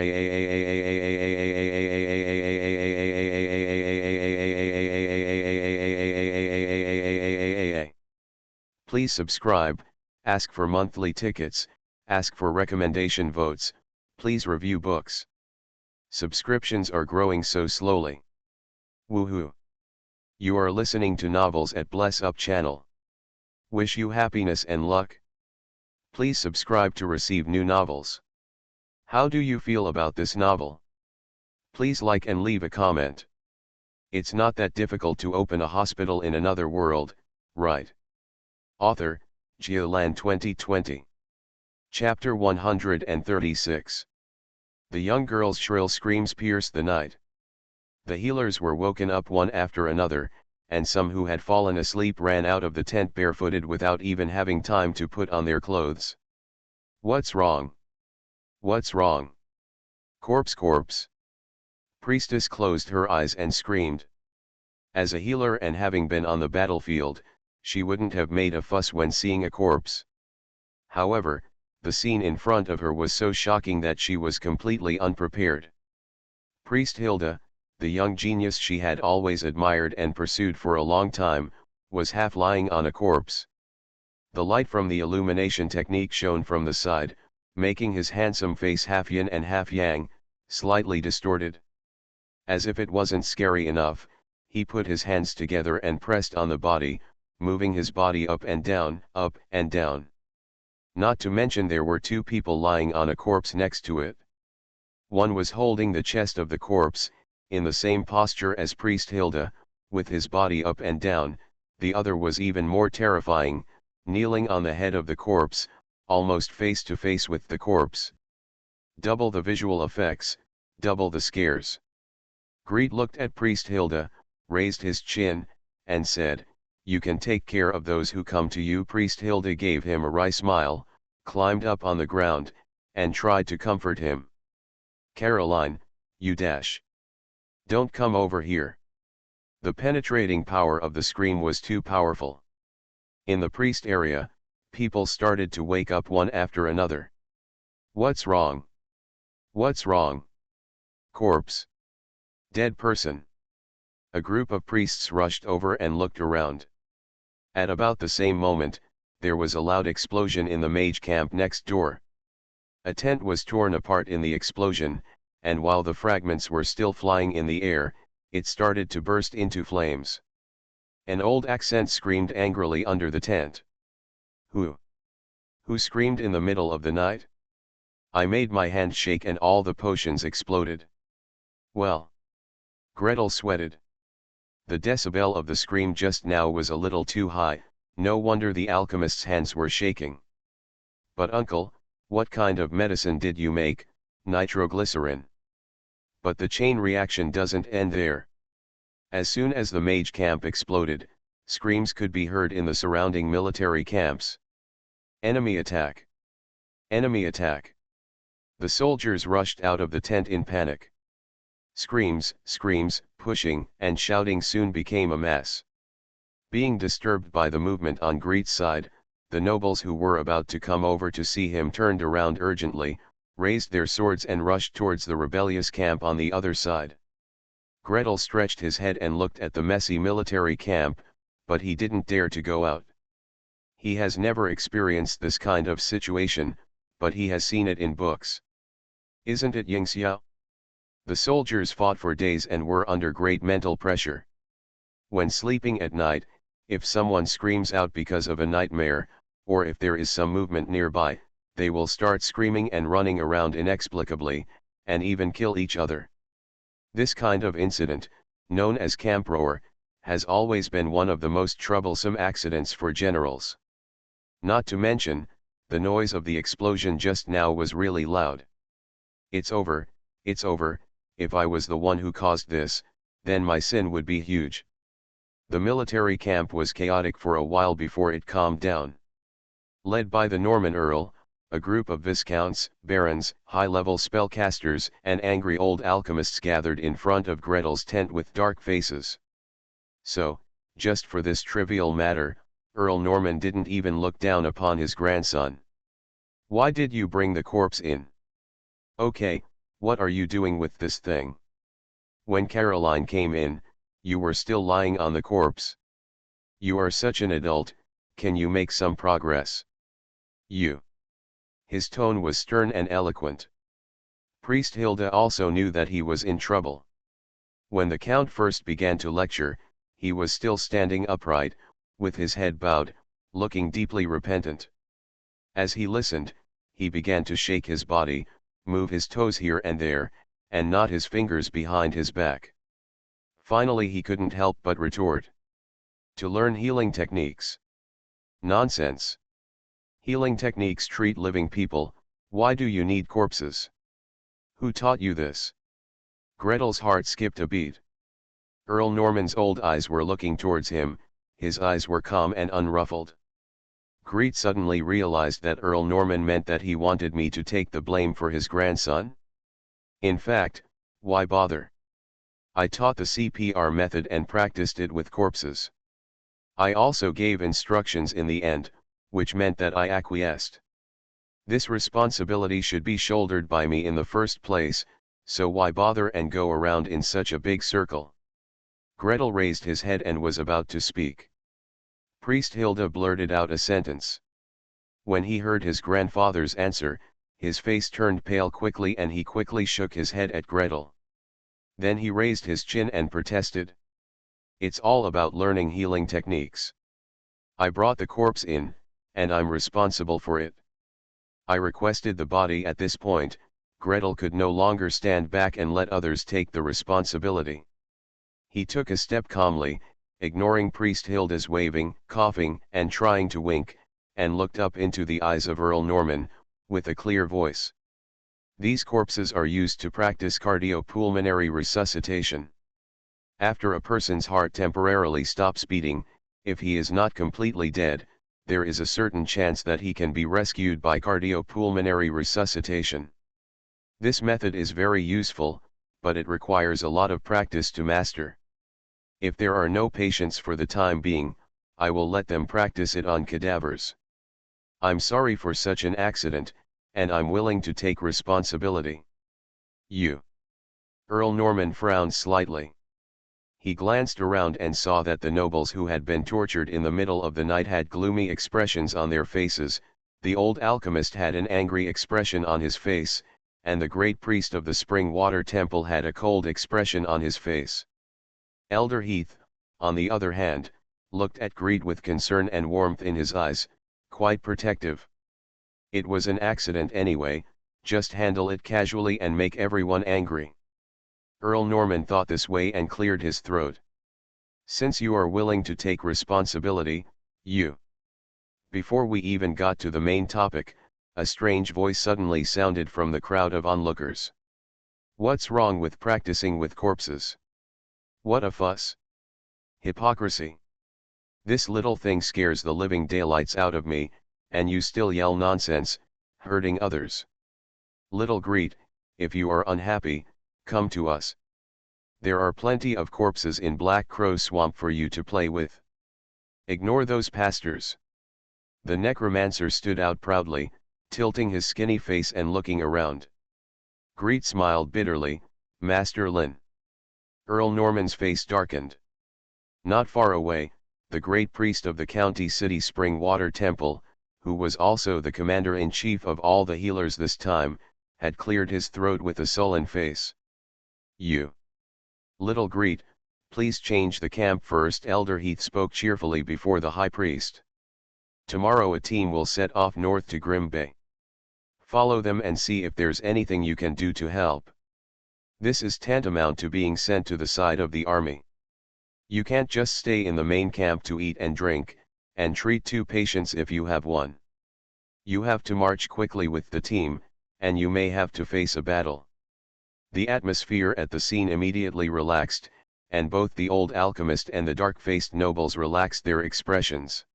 Please subscribe, ask for monthly tickets, ask for recommendation votes, please review books. Subscriptions are growing so slowly. Woohoo! You are listening to Novels at Bless Up channel. Wish you happiness and luck. Please subscribe to receive new novels. How do you feel about this novel? Please like and leave a comment. It's not that difficult to open a hospital in another world, right? Author, Geoland 2020. Chapter 136. The young girl's shrill screams pierce the night. The healers were woken up one after another, and some who had fallen asleep ran out of the tent barefooted without even having time to put on their clothes. "What's wrong? What's wrong? Corpse, corpse!" Priestess closed her eyes and screamed. As a healer and having been on the battlefield, she wouldn't have made a fuss when seeing a corpse. However, the scene in front of her was so shocking that she was completely unprepared. Priest Hilda, the young genius she had always admired and pursued for a long time, was half lying on a corpse. The light from the illumination technique shone from the side, making his handsome face half yin and half yang, slightly distorted. As if it wasn't scary enough, he put his hands together and pressed on the body, moving his body up and down, up and down. Not to mention there were two people lying on a corpse next to it. One was holding the chest of the corpse, in the same posture as Priest Hilda, with his body up and down. The other was even more terrifying, kneeling on the head of the corpse, almost face to face with the corpse. Double the visual effects, double the scares. Greet looked at Priest Hilda, raised his chin, and said, "You can take care of those who come to you." Priest Hilda gave him a wry smile, climbed up on the ground, and tried to comfort him. "Caroline, you dash. Don't come over here." The penetrating power of the scream was too powerful. In the priest area, people started to wake up one after another. "What's wrong? What's wrong? Corpse. Dead person." A group of priests rushed over and looked around. At about the same moment, there was a loud explosion in the mage camp next door. A tent was torn apart in the explosion, and while the fragments were still flying in the air, it started to burst into flames. An old accent screamed angrily under the tent. Who? Who screamed in the middle of the night? I made my hand shake and all the potions exploded. Well. Gretel sweated. The decibel of the scream just now was a little too high, no wonder the alchemist's hands were shaking. "But uncle, what kind of medicine did you make?" "Nitroglycerin." But the chain reaction doesn't end there. As soon as the mage camp exploded, screams could be heard in the surrounding military camps. "Enemy attack! Enemy attack!" The soldiers rushed out of the tent in panic. Screams, screams, pushing, and shouting soon became a mass. Being disturbed by the movement on Greet's side, the nobles who were about to come over to see him turned around urgently, raised their swords and rushed towards the rebellious camp on the other side. Gretel stretched his head and looked at the messy military camp, but he didn't dare to go out. He has never experienced this kind of situation, but he has seen it in books. Isn't it Yingxiao? The soldiers fought for days and were under great mental pressure. When sleeping at night, if someone screams out because of a nightmare, or if there is some movement nearby, they will start screaming and running around inexplicably, and even kill each other. This kind of incident, known as camp roar, has always been one of the most troublesome accidents for generals. Not to mention, the noise of the explosion just now was really loud. It's over, it's over. If I was the one who caused this, then my sin would be huge. The military camp was chaotic for a while before it calmed down. Led by the Norman Earl, a group of viscounts, barons, high-level spellcasters, and angry old alchemists gathered in front of Gretel's tent with dark faces. So, just for this trivial matter, Earl Norman didn't even look down upon his grandson. "Why did you bring the corpse in? Okay, what are you doing with this thing? When Caroline came in, you were still lying on the corpse. You are such an adult, can you make some progress? You." His tone was stern and eloquent. Priest Hilda also knew that he was in trouble. When the Count first began to lecture, he was still standing upright, with his head bowed, looking deeply repentant. As he listened, he began to shake his body, move his toes here and there, and knot his fingers behind his back. Finally he couldn't help but retort. "To learn healing techniques." Nonsense. Healing techniques treat living people, why do you need corpses? Who taught you this? Gretel's heart skipped a beat. Earl Norman's old eyes were looking towards him, his eyes were calm and unruffled. Greet suddenly realized that Earl Norman meant that he wanted me to take the blame for his grandson. In fact, why bother? I taught the CPR method and practiced it with corpses. I also gave instructions in the end, which meant that I acquiesced. This responsibility should be shouldered by me in the first place, so why bother and go around in such a big circle? Gretel raised his head and was about to speak. Priest Hilda blurted out a sentence. When he heard his grandfather's answer, his face turned pale quickly and he quickly shook his head at Gretel. Then he raised his chin and protested. It's all about learning healing techniques. I brought the corpse in, and I'm responsible for it. I requested the body. At this point, Gretel could no longer stand back and let others take the responsibility. He took a step calmly, ignoring Priest Hilda's waving, coughing, and trying to wink, and looked up into the eyes of Earl Norman, with a clear voice. These corpses are used to practice cardiopulmonary resuscitation. After a person's heart temporarily stops beating, if he is not completely dead, there is a certain chance that he can be rescued by cardiopulmonary resuscitation. This method is very useful, but it requires a lot of practice to master. If there are no patients for the time being, I will let them practice it on cadavers. I'm sorry for such an accident, and I'm willing to take responsibility. You. Earl Norman frowned slightly. He glanced around and saw that the nobles who had been tortured in the middle of the night had gloomy expressions on their faces, the old alchemist had an angry expression on his face, and the great priest of the spring water temple had a cold expression on his face. Elder Heath, on the other hand, looked at Greed with concern and warmth in his eyes, quite protective. It was an accident anyway, just handle it casually and make everyone angry. Earl Norman thought this way and cleared his throat. Since you are willing to take responsibility, you. Before we even got to the main topic, a strange voice suddenly sounded from the crowd of onlookers. What's wrong with practicing with corpses? What a fuss! Hypocrisy! This little thing scares the living daylights out of me, and you still yell nonsense, hurting others. Little Greet, if you are unhappy, come to us. There are plenty of corpses in Black Crow Swamp for you to play with. Ignore those pastors. The necromancer stood out proudly, tilting his skinny face and looking around. Greet smiled bitterly, Master Lin. Earl Norman's face darkened. Not far away, the great priest of the county city spring water temple, who was also the commander-in-chief of all the healers this time, had cleared his throat with a sullen face. You. Little Greet, please change the camp first. Elder Heath spoke cheerfully before the high priest. Tomorrow a team will set off north to Grim Bay. Follow them and see if there's anything you can do to help. This is tantamount to being sent to the side of the army. You can't just stay in the main camp to eat and drink, and treat 2 patients if you have one. You have to march quickly with the team, and you may have to face a battle. The atmosphere at the scene immediately relaxed, and both the old alchemist and the dark-faced nobles relaxed their expressions.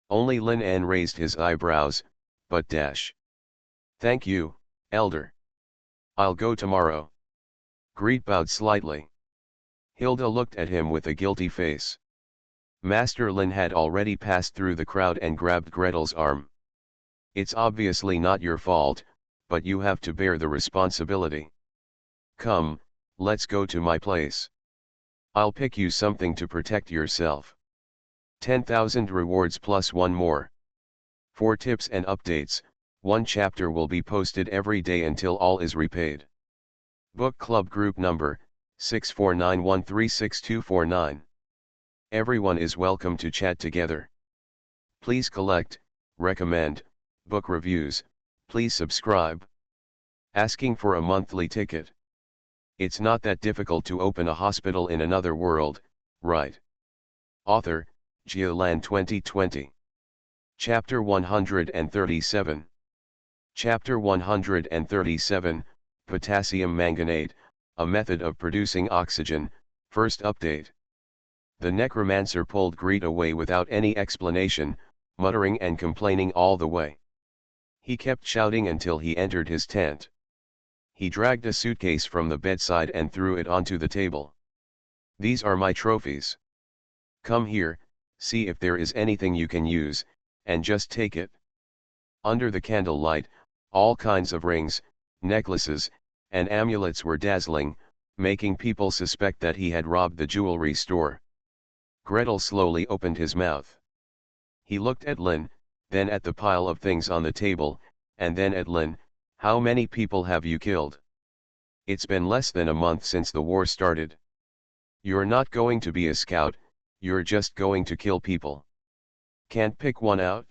Only Lin En raised his eyebrows, but Thank you, Elder. I'll go tomorrow. Greet bowed slightly. Hilda looked at him with a guilty face. Master Lin had already passed through the crowd and grabbed Gretel's arm. It's obviously not your fault, but you have to bear the responsibility. Come, let's go to my place. I'll pick you something to protect yourself. 10,000 rewards plus 1 more. For tips and updates, 1 chapter will be posted every day until all is repaid. Book Club Group Number, 649136249. Everyone is welcome to chat together. Please collect, recommend, book reviews, please subscribe. Asking for a monthly ticket. It's not that difficult to open a hospital in another world, right? Author, Lan 2020. Chapter 137. Chapter 137, Potassium Manganate, a method of producing oxygen, First update. The necromancer pulled Greet away without any explanation, muttering and complaining all the way. He kept shouting until he entered his tent. He dragged a suitcase from the bedside and threw it onto the table. "These are my trophies. Come here, see if there is anything you can use, and just take it." Under the candlelight, all kinds of rings, necklaces, and amulets were dazzling, making people suspect that he had robbed the jewelry store. Gretel slowly opened his mouth. He looked at Lynn, then at the pile of things on the table, and then at Lynn. "How many people have you killed? It's been less than a month since the war started. You're not going to be a scout, you're just going to kill people. Can't pick one out?"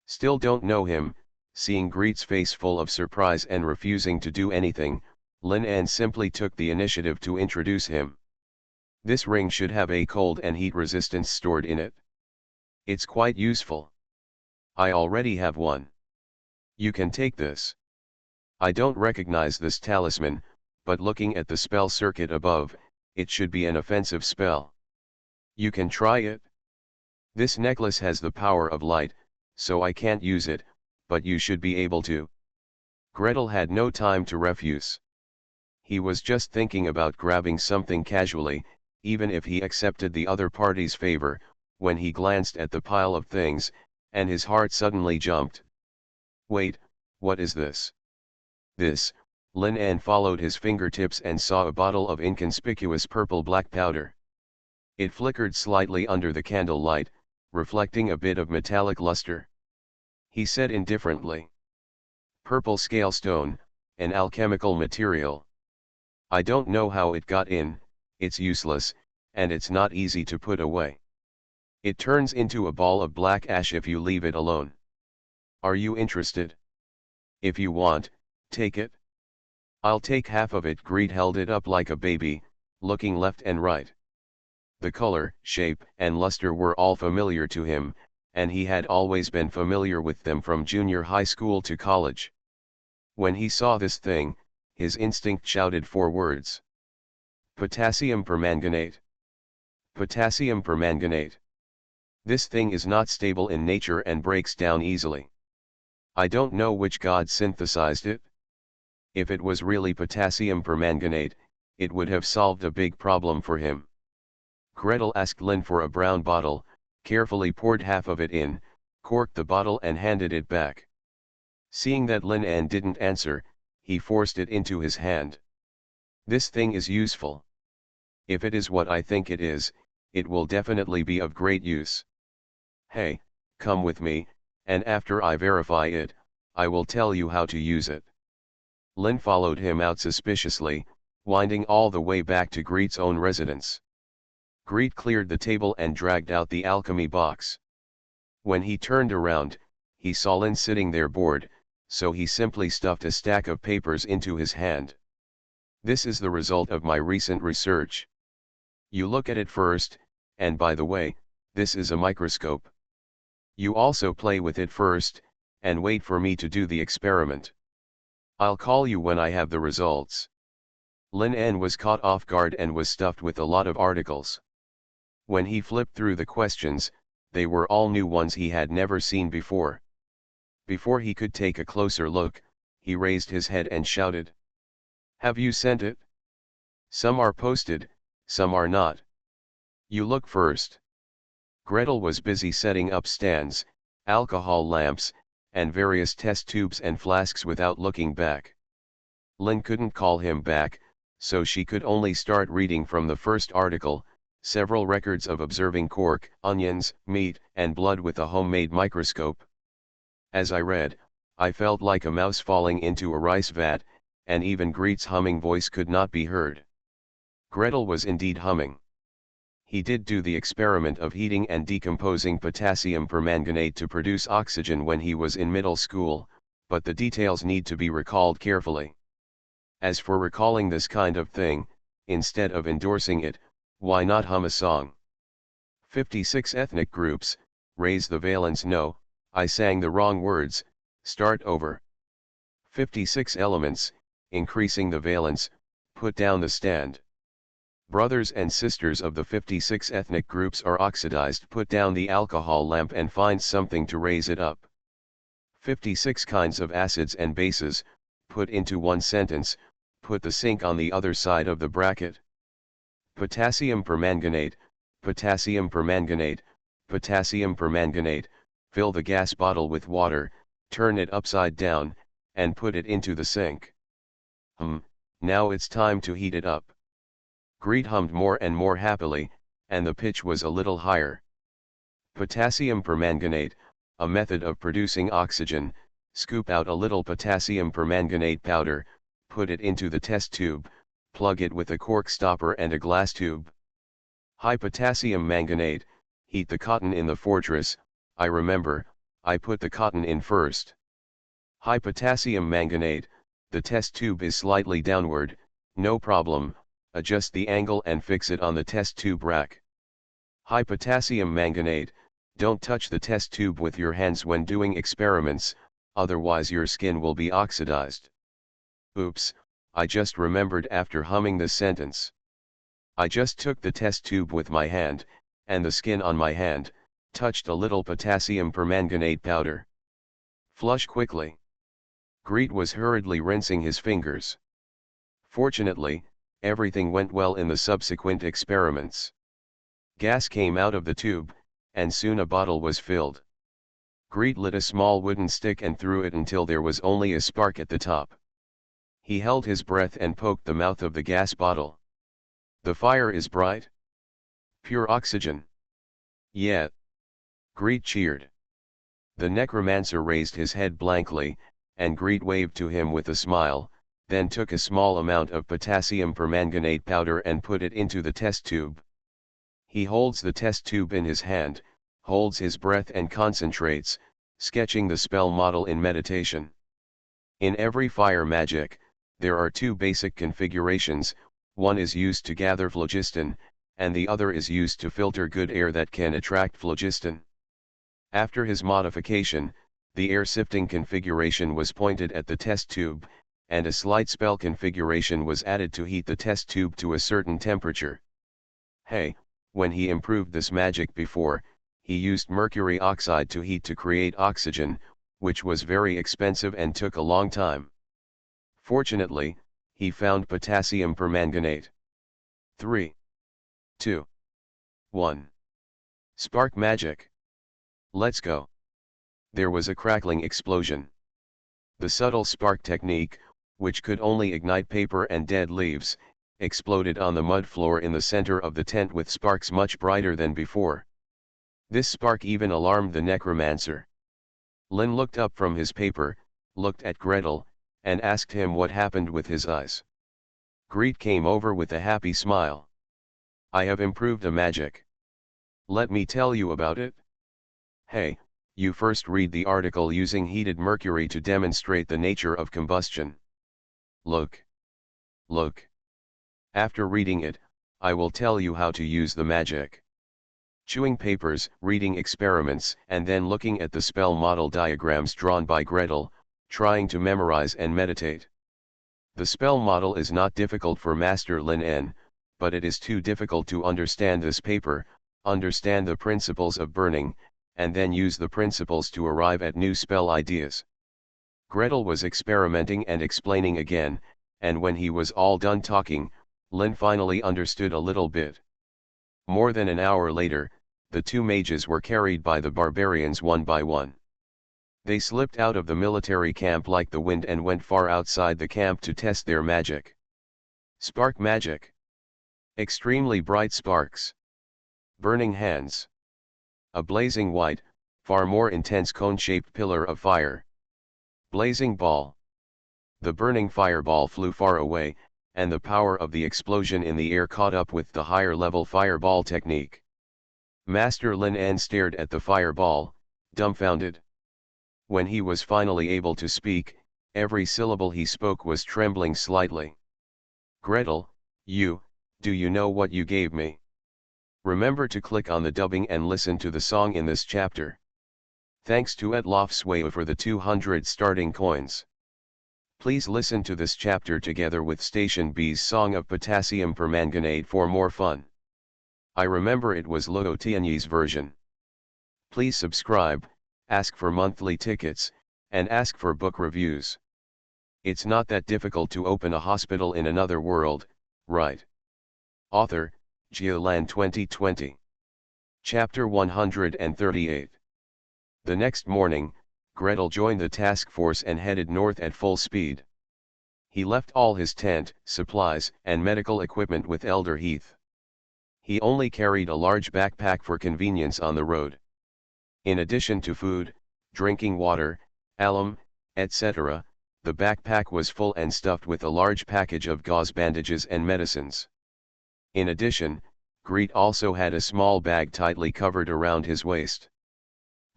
Still don't know him. Seeing Greet's face full of surprise and refusing to do anything, Lin An simply took the initiative to introduce him. "This ring should have a cold and heat resistance stored in it. It's quite useful. I already have one. You can take this. I don't recognize this talisman, but looking at the spell circuit above, it should be an offensive spell. You can try it. This necklace has the power of light, so I can't use it, but you should be able to." Gretel had no time to refuse. He was just thinking about grabbing something casually, even if he accepted the other party's favor, when he glanced at the pile of things, and his heart suddenly jumped. "Wait, what is this?" This, Lin An followed his fingertips and saw a bottle of inconspicuous purple-black powder. It flickered slightly under the candlelight, reflecting a bit of metallic luster. He said indifferently, "Purple scale stone, an alchemical material. I don't know how it got in, it's useless, and it's not easy to put away. It turns into a ball of black ash if you leave it alone. Are you interested? If you want, take it." "I'll take half of it." Greet held it up like a baby, looking left and right. The color, shape, and luster were all familiar to him, and he had always been familiar with them from junior high school to college. When he saw this thing, his instinct shouted 4 words. Potassium permanganate. Potassium permanganate. This thing is not stable in nature and breaks down easily. I don't know which god synthesized it. If it was really potassium permanganate, it would have solved a big problem for him. Gretel asked Lin for a brown bottle, carefully poured half of it in, corked the bottle and handed it back. Seeing that Lin An didn't answer, he forced it into his hand. "This thing is useful. If it is what I think it is, it will definitely be of great use. Hey, come with me, and after I verify it, I will tell you how to use it." Lin followed him out suspiciously, winding all the way back to Greet's own residence. Greet cleared the table and dragged out the alchemy box. When he turned around, he saw Lin sitting there bored, so he simply stuffed a stack of papers into his hand. "This is the result of my recent research. You look at it first, and by the way, this is a microscope. You also play with it first, and wait for me to do the experiment. I'll call you when I have the results." Lin An was caught off guard and was stuffed with a lot of articles. When he flipped through the questions, they were all new ones he had never seen before. Before he could take a closer look, he raised his head and shouted, "Have you sent it? Some are posted, some are not. You look first." Gretel was busy setting up stands, alcohol lamps, and various test tubes and flasks without looking back. Lin couldn't call him back, so she could only start reading from the first article, several records of observing cork, onions, meat, and blood with a homemade microscope. As I read, I felt like a mouse falling into a rice vat, and even Greet's humming voice could not be heard. Gretel was indeed humming. He did do the experiment of heating and decomposing potassium permanganate to produce oxygen when he was in middle school, but the details need to be recalled carefully. As for recalling this kind of thing, instead of endorsing it, why not hum a song? 56 ethnic groups, raise the valence. No, I sang the wrong words, start over. 56 elements, increasing the valence, put down the stand. Brothers and sisters of the 56 ethnic groups are oxidized. Put down the alcohol lamp and find something to raise it up. 56 kinds of acids and bases, put into one sentence, put the sink on the other side of the bracket. Potassium permanganate, potassium permanganate, potassium permanganate, fill the gas bottle with water, turn it upside down, and put it into the sink. Now it's time to heat it up. Greet hummed more and more happily, and the pitch was a little higher. Potassium permanganate, a method of producing oxygen. Scoop out a little potassium permanganate powder, put it into the test tube, plug it with a cork stopper and a glass tube. High potassium manganate, heat the cotton in the fortress. I remember, I put the cotton in first. High potassium manganate, the test tube is slightly downward, no problem, adjust the angle and fix it on the test tube rack. High potassium manganate, don't touch the test tube with your hands when doing experiments, otherwise your skin will be oxidized. Oops, I just remembered after humming this sentence. I just took the test tube with my hand, and the skin on my hand, touched a little potassium permanganate powder. Flush quickly. Greet was hurriedly rinsing his fingers. Fortunately, everything went well in the subsequent experiments. Gas came out of the tube, and soon a bottle was filled. Greet lit a small wooden stick and threw it until there was only a spark at the top. He held his breath and poked the mouth of the gas bottle. The fire is bright? Pure oxygen. Yeah. Greet cheered. The necromancer raised his head blankly, and Greet waved to him with a smile, then took a small amount of potassium permanganate powder and put it into the test tube. He holds the test tube in his hand, holds his breath and concentrates, sketching the spell model in meditation. In every fire magic, there are two basic configurations, one is used to gather phlogiston, and the other is used to filter good air that can attract phlogiston. After his modification, the air sifting configuration was pointed at the test tube, and a slight spell configuration was added to heat the test tube to a certain temperature. Hey, when he improved this magic before, he used mercury oxide to heat to create oxygen, which was very expensive and took a long time. Fortunately, he found potassium permanganate. 3, 2, 1. Spark magic. Let's go. There was a crackling explosion. The subtle spark technique, which could only ignite paper and dead leaves, exploded on the mud floor in the center of the tent with sparks much brighter than before. This spark even alarmed the necromancer. Lin looked up from his paper, looked at Gretel, and asked him what happened with his eyes. Greet came over with a happy smile. I have improved a magic. Let me tell you about it. Hey, you first read the article using heated mercury to demonstrate the nature of combustion. Look. Look. After reading it, I will tell you how to use the magic. Chewing papers, reading experiments, and then looking at the spell model diagrams drawn by Gretel, trying to memorize and meditate. The spell model is not difficult for Master Lin En, but it is too difficult to understand this paper, understand the principles of burning, and then use the principles to arrive at new spell ideas. Gretel was experimenting and explaining again, and when he was all done talking, Lin finally understood a little bit. More than an hour later, the two mages were carried by the barbarians one by one. They slipped out of the military camp like the wind and went far outside the camp to test their magic. Spark magic. Extremely bright sparks. Burning hands. A blazing white, far more intense cone-shaped pillar of fire. Blazing ball. The burning fireball flew far away, and the power of the explosion in the air caught up with the higher-level fireball technique. Master Lin En stared at the fireball, dumbfounded. When he was finally able to speak, every syllable he spoke was trembling slightly. Gretel, do you know what you gave me? Remember to click on the dubbing and listen to the song in this chapter. Thanks to @LoftsWave for the 200 starting coins. Please listen to this chapter together with Station B's song of potassium permanganate for more fun. I remember it was Lolo Tianyi's version. Please subscribe, ask for monthly tickets, and ask for book reviews. It's not that difficult to open a hospital in another world, right? Author, Lan 2020. Chapter 138. The next morning, Gretel joined the task force and headed north at full speed. He left all his tent, supplies, and medical equipment with Elder Heath. He only carried a large backpack for convenience on the road. In addition to food, drinking water, alum, etc., the backpack was full and stuffed with a large package of gauze bandages and medicines. In addition, Greet also had a small bag tightly covered around his waist.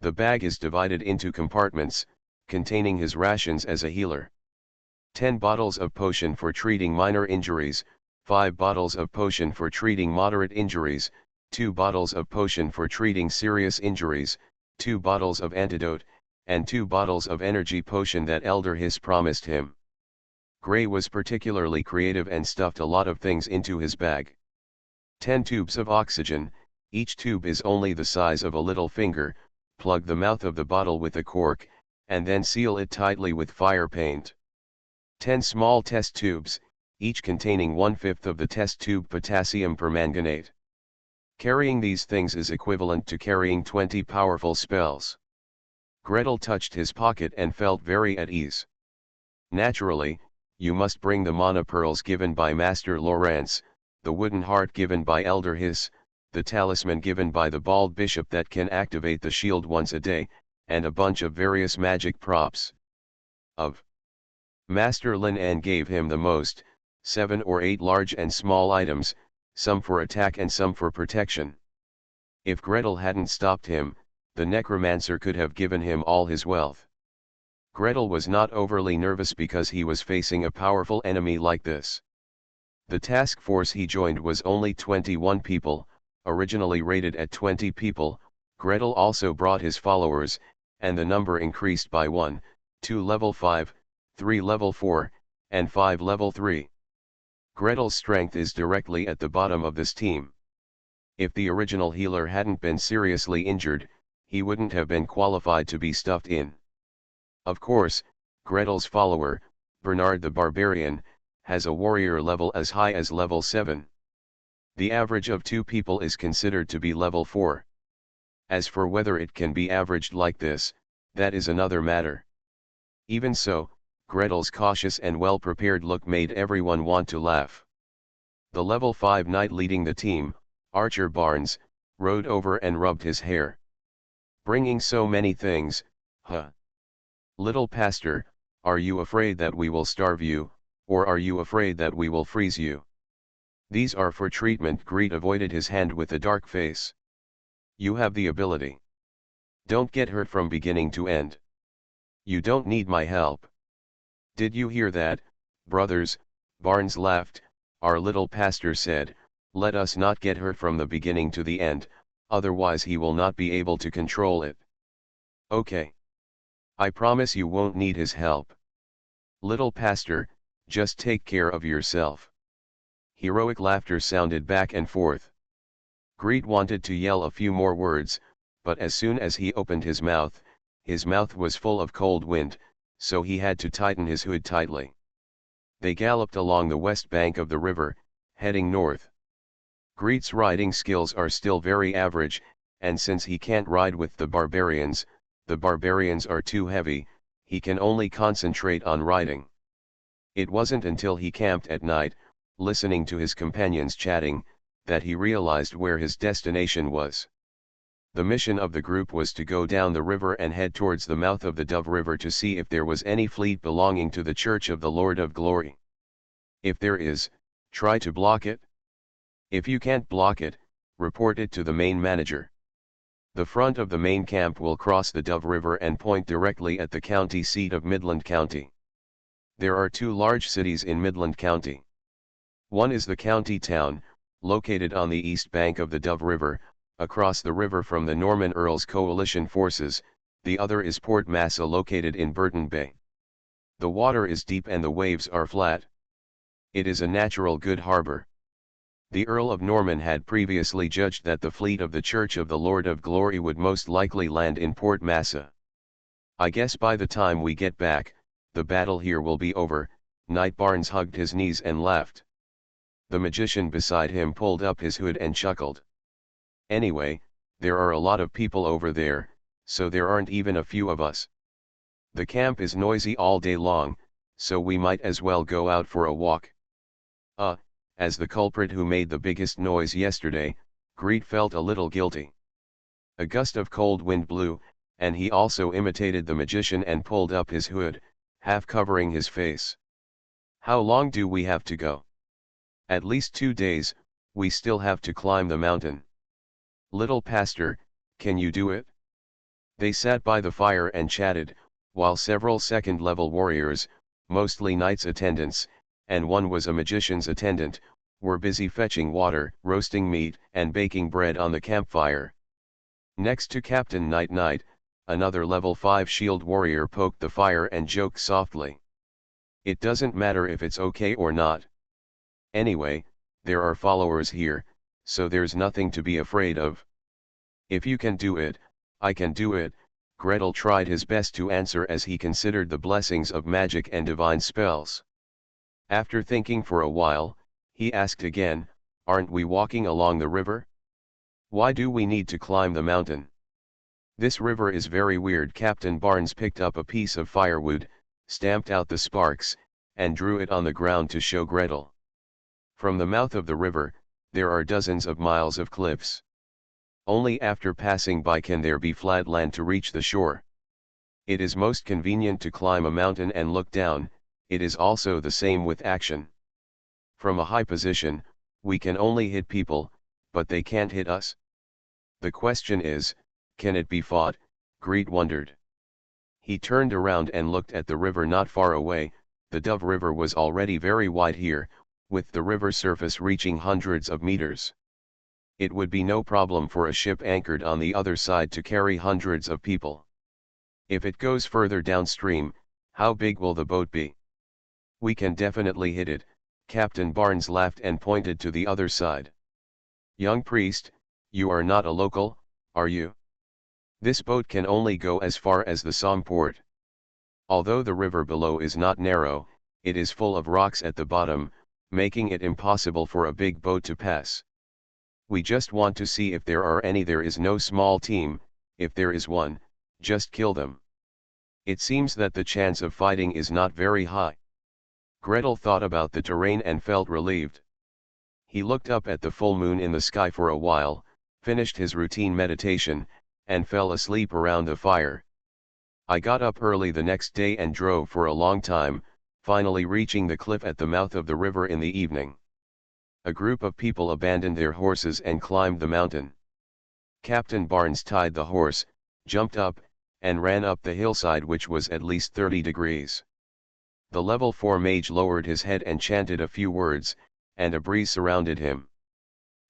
The bag is divided into compartments, containing his rations as a healer. 10 bottles of potion for treating minor injuries, 5 bottles of potion for treating moderate injuries, 2 bottles of potion for treating serious injuries, 2 bottles of antidote, and 2 bottles of energy potion that Elder Hiss promised him. Gray was particularly creative and stuffed a lot of things into his bag. 10 tubes of oxygen, each tube is only the size of a little finger. Plug the mouth of the bottle with a cork, and then seal it tightly with fire paint. 10 small test tubes, each containing 1/5 of the test tube potassium permanganate. Carrying these things is equivalent to carrying 20 powerful spells. Gretel touched his pocket and felt very at ease. Naturally, you must bring the mana pearls given by Master Lawrence, the wooden heart given by Elder Hiss, the talisman given by the bald bishop that can activate the shield once a day, and a bunch of various magic props. Master Lin An gave him the most, 7 or 8 large and small items, some for attack and some for protection. If Gretel hadn't stopped him, the necromancer could have given him all his wealth. Gretel was not overly nervous because he was facing a powerful enemy like this. The task force he joined was only 21 people, originally rated at 20 people. Gretel also brought his followers, and the number increased by 1, 2 level 5, 3 level 4, and 5 level 3. Gretel's strength is directly at the bottom of this team. If the original healer hadn't been seriously injured, he wouldn't have been qualified to be stuffed in. Of course, Gretel's follower, Bernard the Barbarian, has a warrior level as high as level 7. The average of 2 people is considered to be level 4. As for whether it can be averaged like this, that is another matter. Even so, Gretel's cautious and well-prepared look made everyone want to laugh. The level 5 knight leading the team, Archer Barnes, rode over and rubbed his hair. Bringing so many things, huh? Little pastor, are you afraid that we will starve you, or are you afraid that we will freeze you? These are for treatment. Greet avoided his hand with a dark face. You have the ability. Don't get hurt from beginning to end. You don't need my help. Did you hear that, brothers? Barnes laughed. Our little pastor said, let us not get hurt from the beginning to the end, otherwise he will not be able to control it. Okay. I promise you won't need his help. Little pastor, just take care of yourself. Heroic laughter sounded back and forth. Greet wanted to yell a few more words, but as soon as he opened his mouth was full of cold wind, so he had to tighten his hood tightly. They galloped along the west bank of the river, heading north. Greet's riding skills are still very average, and since he can't ride with the barbarians are too heavy, he can only concentrate on riding. It wasn't until he camped at night, listening to his companions chatting, that he realized where his destination was. The mission of the group was to go down the river and head towards the mouth of the Dove River to see if there was any fleet belonging to the Church of the Lord of Glory. If there is, try to block it. If you can't block it, report it to the main manager. The front of the main camp will cross the Dove River and point directly at the county seat of Midland County. There are 2 large cities in Midland County. One is the county town, located on the east bank of the Dove River, across the river from the Norman Earls coalition forces. The other is Port Massa, located in Burton Bay. The water is deep and the waves are flat. It is a natural good harbor. The Earl of Norman had previously judged that the fleet of the Church of the Lord of Glory would most likely land in Port Massa. I guess by the time we get back, the battle here will be over. Knight Barnes hugged his knees and laughed. The magician beside him pulled up his hood and chuckled. Anyway, there are a lot of people over there, so there aren't even a few of us. The camp is noisy all day long, so we might as well go out for a walk. As the culprit who made the biggest noise yesterday, Greed felt a little guilty. A gust of cold wind blew, and he also imitated the magician and pulled up his hood, half covering his face. How long do we have to go? At least 2 days, we still have to climb the mountain. Little pastor, can you do it? They sat by the fire and chatted, while several second-level warriors, mostly knights' attendants, and one was a magician's attendant, were busy fetching water, roasting meat, and baking bread on the campfire. Next to Captain Knight, another level 5 shield warrior poked the fire and joked softly. It doesn't matter if it's okay or not. Anyway, there are followers here, so there's nothing to be afraid of. If you can do it, I can do it. Gretel tried his best to answer as he considered the blessings of magic and divine spells. After thinking for a while, he asked again, aren't we walking along the river? Why do we need to climb the mountain? This river is very weird. Captain Barnes picked up a piece of firewood, stamped out the sparks, and drew it on the ground to show Gretel. From the mouth of the river, there are dozens of miles of cliffs. Only after passing by can there be flat land to reach the shore. It is most convenient to climb a mountain and look down. It is also the same with action. From a high position, we can only hit people, but they can't hit us. The question is, can it be fought? Greed wondered. He turned around and looked at the river not far away. The Dove River was already very wide here, with the river surface reaching hundreds of meters. It would be no problem for a ship anchored on the other side to carry hundreds of people. If it goes further downstream, how big will the boat be? We can definitely hit it. Captain Barnes laughed and pointed to the other side. Young priest, you are not a local, are you? This boat can only go as far as the Somme port. Although the river below is not narrow, it is full of rocks at the bottom, making it impossible for a big boat to pass. We just want to see if there are any. There is no small team. If there is one, just kill them. It seems that the chance of fighting is not very high. Gretel thought about the terrain and felt relieved. He looked up at the full moon in the sky for a while, finished his routine meditation, and fell asleep around the fire. I got up early the next day and drove for a long time, finally reaching the cliff at the mouth of the river in the evening. A group of people abandoned their horses and climbed the mountain. Captain Barnes tied the horse, jumped up, and ran up the hillside, which was at least 30 degrees. The level 4 mage lowered his head and chanted a few words, and a breeze surrounded him.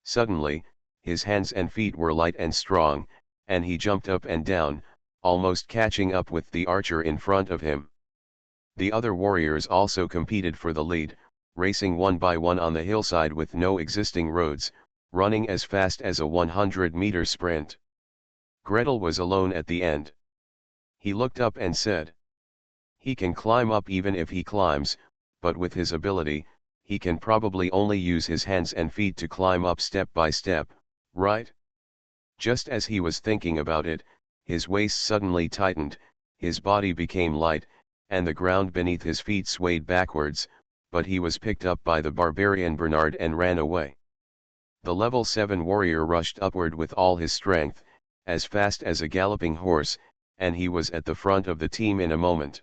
Suddenly, his hands and feet were light and strong, and he jumped up and down, almost catching up with the archer in front of him. The other warriors also competed for the lead, racing one by one on the hillside with no existing roads, running as fast as a 100-meter sprint. Gretel was alone at the end. He looked up and said, "He can climb up even if he climbs, but with his ability, he can probably only use his hands and feet to climb up step by step, right?" Just as he was thinking about it, his waist suddenly tightened, his body became light, and the ground beneath his feet swayed backwards, but he was picked up by the barbarian Bernard and ran away. The level 7 warrior rushed upward with all his strength, as fast as a galloping horse, and he was at the front of the team in a moment.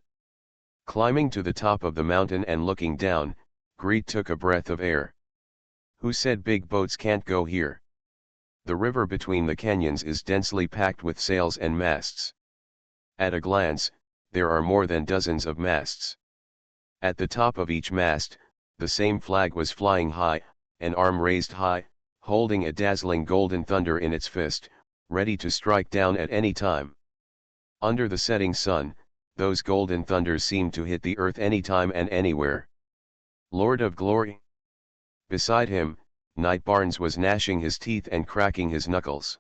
Climbing to the top of the mountain and looking down, Greed took a breath of air. Who said big boats can't go here? The river between the canyons is densely packed with sails and masts. At a glance, there are more than dozens of masts. At the top of each mast, the same flag was flying high, an arm raised high, holding a dazzling golden thunder in its fist, ready to strike down at any time. Under the setting sun, those golden thunders seemed to hit the earth anytime and anywhere. Lord of Glory. Beside him, Knight Barnes was gnashing his teeth and cracking his knuckles.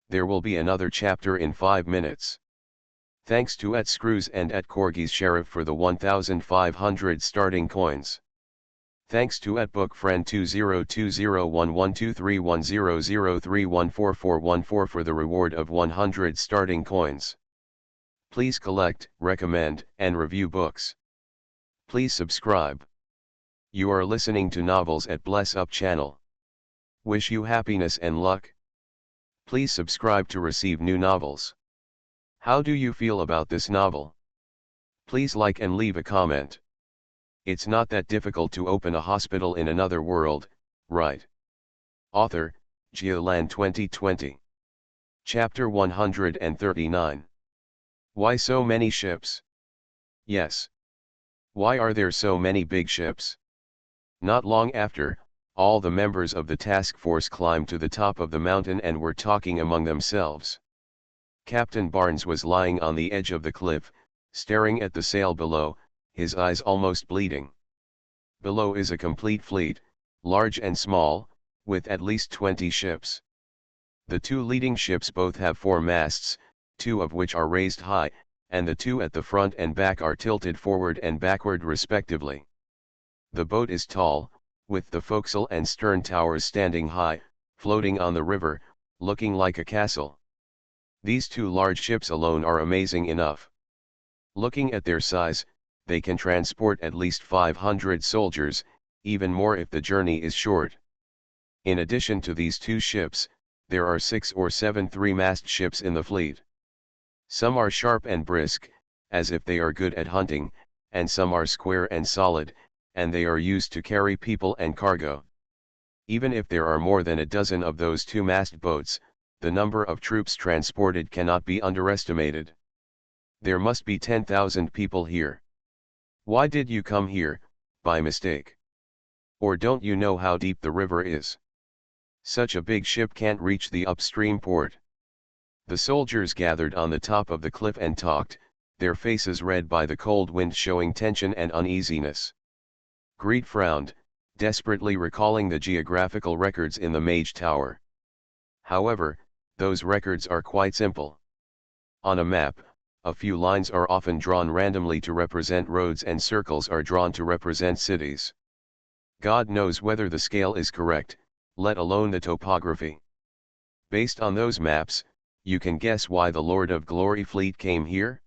There will be another chapter in 5 minutes. Thanks to @Screws and @Corgis Sheriff for the 1,500 starting coins. Thanks to @BookFriend 202011231003144144 for the reward of 100 starting coins. Please collect, recommend, and review books. Please subscribe. You are listening to Novels at Bless Up channel. Wish you happiness and luck. Please subscribe to receive new novels. How do you feel about this novel? Please like and leave a comment. It's not that difficult to open a hospital in another world, right? Author, Geoland 2020. Chapter 139. Why so many ships? Yes. Why are there so many big ships? Not long after, all the members of the task force climbed to the top of the mountain and were talking among themselves. Captain Barnes was lying on the edge of the cliff, staring at the sail below, his eyes almost bleeding. Below is a complete fleet, large and small, with at least 20 ships. The 2 leading ships both have 4 masts, 2 of which are raised high, and the 2 at the front and back are tilted forward and backward respectively. The boat is tall, with the forecastle and stern towers standing high, floating on the river, looking like a castle. These 2 large ships alone are amazing enough. Looking at their size, they can transport at least 500 soldiers, even more if the journey is short. In addition to these 2 ships, there are 6 or 7 3-mast ships in the fleet. Some are sharp and brisk, as if they are good at hunting, and some are square and solid, and they are used to carry people and cargo. Even if there are more than a dozen of those 2-mast boats, the number of troops transported cannot be underestimated. There must be 10,000 people here. Why did you come here, by mistake? Or don't you know how deep the river is? Such a big ship can't reach the upstream port. The soldiers gathered on the top of the cliff and talked, their faces red by the cold wind showing tension and uneasiness. Greed frowned, desperately recalling the geographical records in the Mage Tower. However, those records are quite simple. On a map, a few lines are often drawn randomly to represent roads and circles are drawn to represent cities. God knows whether the scale is correct, let alone the topography. Based on those maps, you can guess why the Lord of Glory fleet came here?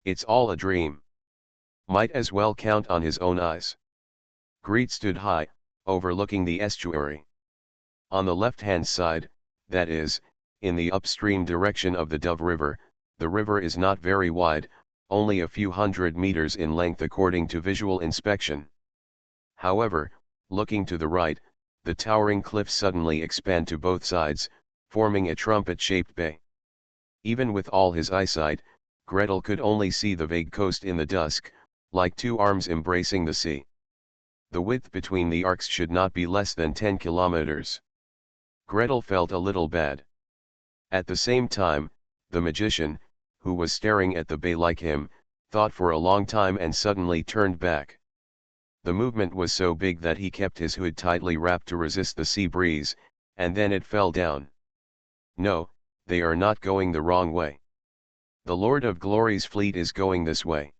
It's all a dream. Might as well count on his own eyes. Greed stood high, overlooking the estuary. On the left-hand side, that is, in the upstream direction of the Dove River, the river is not very wide, only a few hundred meters in length according to visual inspection. However, looking to the right, the towering cliffs suddenly expand to both sides, forming a trumpet-shaped bay. Even with all his eyesight, Gretel could only see the vague coast in the dusk, like 2 arms embracing the sea. The width between the arcs should not be less than 10 kilometers. Gretel felt a little bad. At the same time, the magician, who was staring at the bay like him, thought for a long time and suddenly turned back. The movement was so big that he kept his hood tightly wrapped to resist the sea breeze, and then it fell down. No, they are not going the wrong way. The Lord of Glory's fleet is going this way.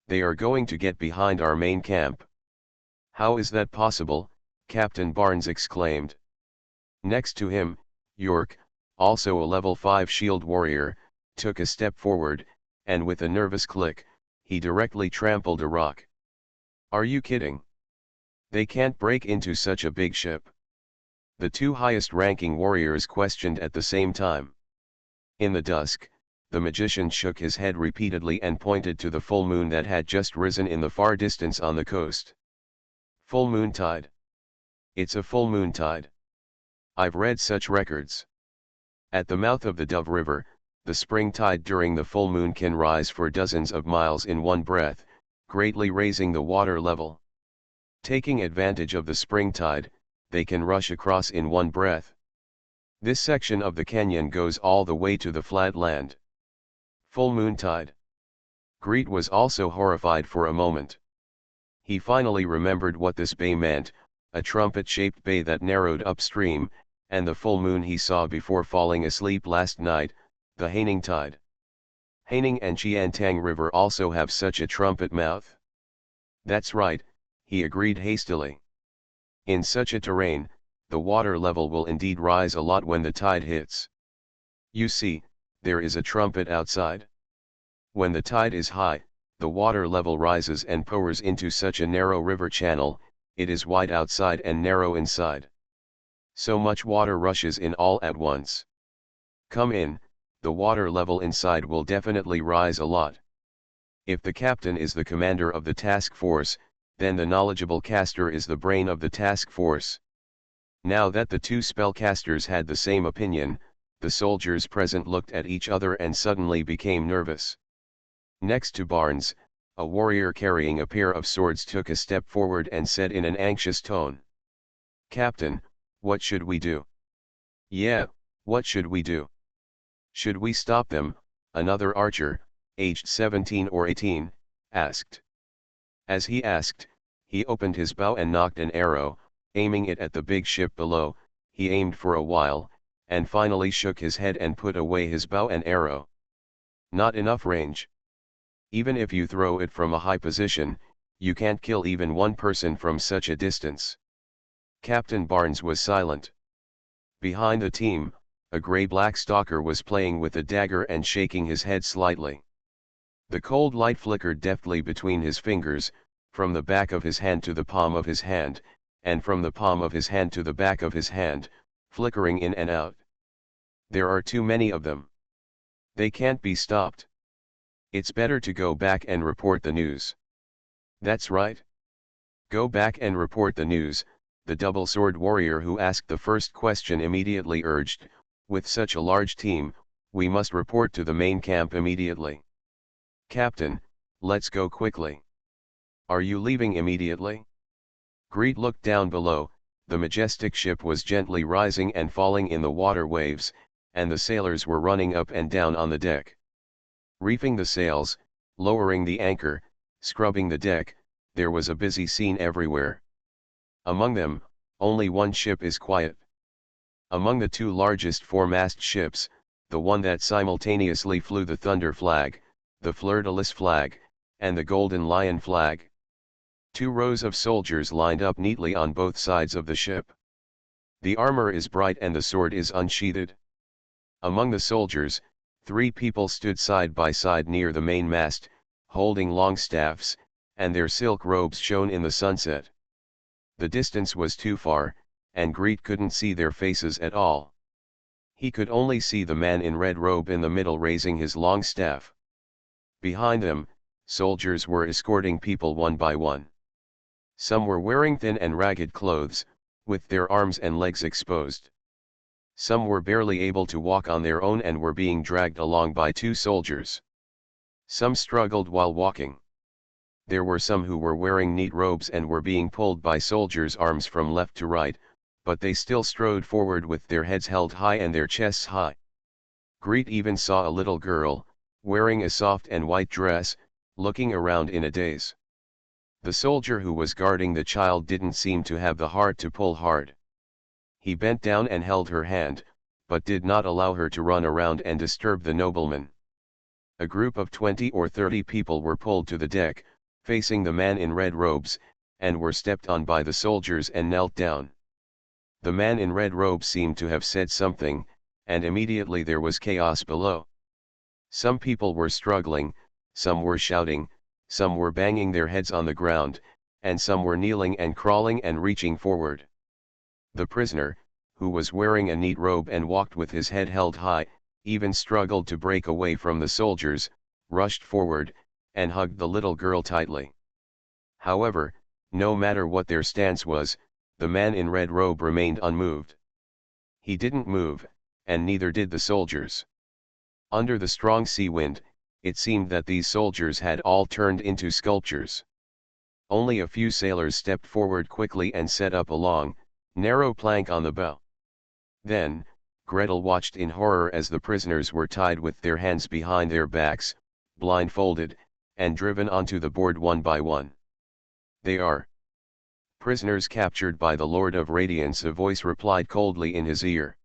They are going to get behind our main camp. How is that possible? Captain Barnes exclaimed. Next to him, York, also a level 5 shield warrior, took a step forward, and with a nervous click, he directly trampled a rock. Are you kidding? They can't break into such a big ship. The 2 highest-ranking warriors questioned at the same time. In the dusk, the magician shook his head repeatedly and pointed to the full moon that had just risen in the far distance on the coast. Full moon tide. It's a full moon tide. I've read such records. At the mouth of the Dove River, the spring tide during the full moon can rise for dozens of miles in one breath, greatly raising the water level. Taking advantage of the spring tide, they can rush across in one breath. This section of the canyon goes all the way to the flat land. Full moon tide. Greet was also horrified for a moment. He finally remembered what this bay meant, a trumpet-shaped bay that narrowed upstream, and the full moon he saw before falling asleep last night, the Haining tide. Haining and Qiantang River also have such a trumpet mouth. That's right, he agreed hastily. In such a terrain, the water level will indeed rise a lot when the tide hits. You see, there is a trumpet outside. When the tide is high, the water level rises and pours into such a narrow river channel, it is wide outside and narrow inside. So much water rushes in all at once. Come in, the water level inside will definitely rise a lot. If the captain is the commander of the task force, then the knowledgeable caster is the brain of the task force. Now that the two spellcasters had the same opinion, the soldiers present looked at each other and suddenly became nervous. Next to Barnes, a warrior carrying a pair of swords took a step forward and said in an anxious tone, "Captain, what should we do?" "Yeah, what should we do? Should we stop them?" another archer, aged 17 or 18, asked. As he asked, he opened his bow and nocked an arrow, aiming it at the big ship below. He aimed for a while, and finally shook his head and put away his bow and arrow. "Not enough range. Even if you throw it from a high position, you can't kill even one person from such a distance." Captain Barnes was silent. Behind the team, a grey-black stalker was playing with a dagger and shaking his head slightly. The cold light flickered deftly between his fingers, from the back of his hand to the palm of his hand, and from the palm of his hand to the back of his hand, flickering in and out. "There are too many of them. They can't be stopped. It's better to go back and report the news." "That's right. Go back and report the news," the double-sword warrior who asked the first question immediately urged. "With such a large team, we must report to the main camp immediately." "Captain, let's go quickly." "Are you leaving immediately?" Greet looked down below. The majestic ship was gently rising and falling in the water waves, and the sailors were running up and down on the deck. Reefing the sails, lowering the anchor, scrubbing the deck, there was a busy scene everywhere. Among them, only one ship is quiet. Among the two largest foremast ships, the one that simultaneously flew the Thunder flag, the Fleur-de-Lis flag, and the Golden Lion flag. Two rows of soldiers lined up neatly on both sides of the ship. The armor is bright and the sword is unsheathed. Among the soldiers, 3 people stood side by side near the main mast, holding long staffs, and their silk robes shone in the sunset. The distance was too far, and Greet couldn't see their faces at all. He could only see the man in red robe in the middle raising his long staff. Behind them, soldiers were escorting people one by one. Some were wearing thin and ragged clothes, with their arms and legs exposed. Some were barely able to walk on their own and were being dragged along by 2 soldiers. Some struggled while walking. There were some who were wearing neat robes and were being pulled by soldiers' arms from left to right, but they still strode forward with their heads held high and their chests high. Greet even saw a little girl, wearing a soft and white dress, looking around in a daze. The soldier who was guarding the child didn't seem to have the heart to pull hard. He bent down and held her hand, but did not allow her to run around and disturb the nobleman. A group of 20 or 30 people were pulled to the deck, facing the man in red robes, and were stepped on by the soldiers and knelt down. The man in red robes seemed to have said something, and immediately there was chaos below. Some people were struggling, some were shouting, some were banging their heads on the ground, and some were kneeling and crawling and reaching forward. The prisoner, who was wearing a neat robe and walked with his head held high, even struggled to break away from the soldiers, rushed forward, and hugged the little girl tightly. However, no matter what their stance was, the man in red robe remained unmoved. He didn't move, and neither did the soldiers. Under the strong sea wind, it seemed that these soldiers had all turned into sculptures. Only a few sailors stepped forward quickly and set up a long, narrow plank on the bow. Then, Gretel watched in horror as the prisoners were tied with their hands behind their backs, blindfolded, and driven onto the board one by one. They are prisoners captured by the Lord of Radiance, a voice replied coldly in his ear.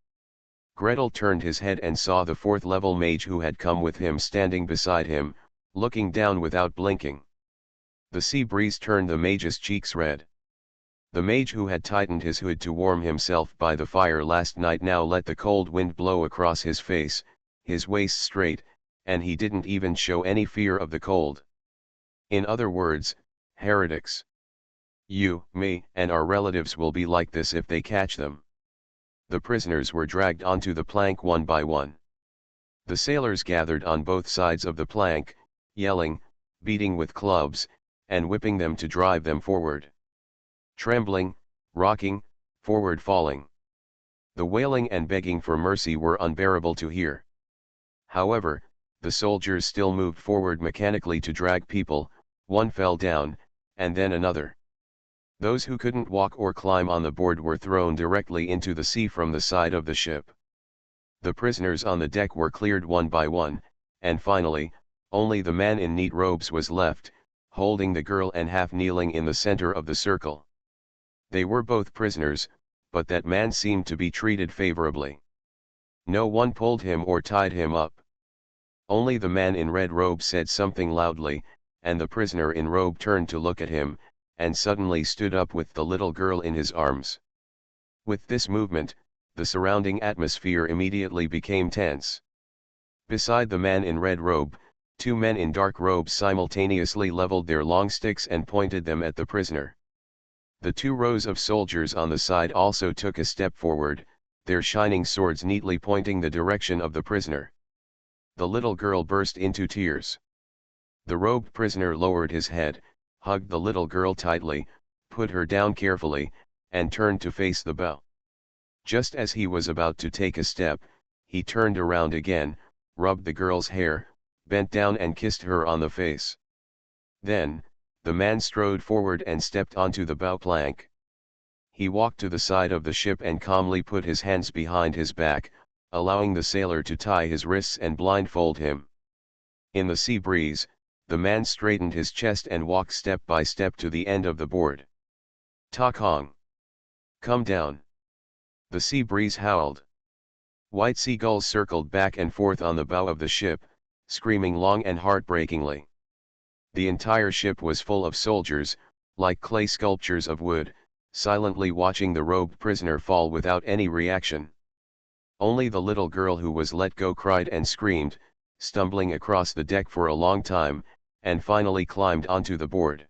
Gretel turned his head and saw the fourth-level mage who had come with him standing beside him, looking down without blinking. The sea breeze turned the mage's cheeks red. The mage who had tightened his hood to warm himself by the fire last night now let the cold wind blow across his face, his waist straight, and he didn't even show any fear of the cold. In other words, heretics. You, me, and our relatives will be like this if they catch them. The prisoners were dragged onto the plank one by one. The sailors gathered on both sides of the plank, yelling, beating with clubs, and whipping them to drive them forward. Trembling, rocking, forward falling. The wailing and begging for mercy were unbearable to hear. However, the soldiers still moved forward mechanically to drag people. One fell down, and then another. Those who couldn't walk or climb on the board were thrown directly into the sea from the side of the ship. The prisoners on the deck were cleared one by one, and finally, only the man in neat robes was left, holding the girl and half kneeling in the center of the circle. They were both prisoners, but that man seemed to be treated favorably. No one pulled him or tied him up. Only the man in red robe said something loudly, and the prisoner in robe turned to look at him, and suddenly stood up with the little girl in his arms. With this movement, the surrounding atmosphere immediately became tense. Beside the man in red robe, two men in dark robes simultaneously leveled their long sticks and pointed them at the prisoner. The two rows of soldiers on the side also took a step forward, their shining swords neatly pointing the direction of the prisoner. The little girl burst into tears. The robed prisoner lowered his head, hugged the little girl tightly, put her down carefully, and turned to face the bow. Just as he was about to take a step, he turned around again, rubbed the girl's hair, bent down and kissed her on the face. Then, the man strode forward and stepped onto the bow plank. He walked to the side of the ship and calmly put his hands behind his back, allowing the sailor to tie his wrists and blindfold him. In the sea breeze, the man straightened his chest and walked step by step to the end of the board. "Ta Kong! Come down!" The sea breeze howled. White seagulls circled back and forth on the bow of the ship, screaming long and heartbreakingly. The entire ship was full of soldiers, like clay sculptures of wood, silently watching the robed prisoner fall without any reaction. Only the little girl who was let go cried and screamed, stumbling across the deck for a long time, and finally climbed onto the board.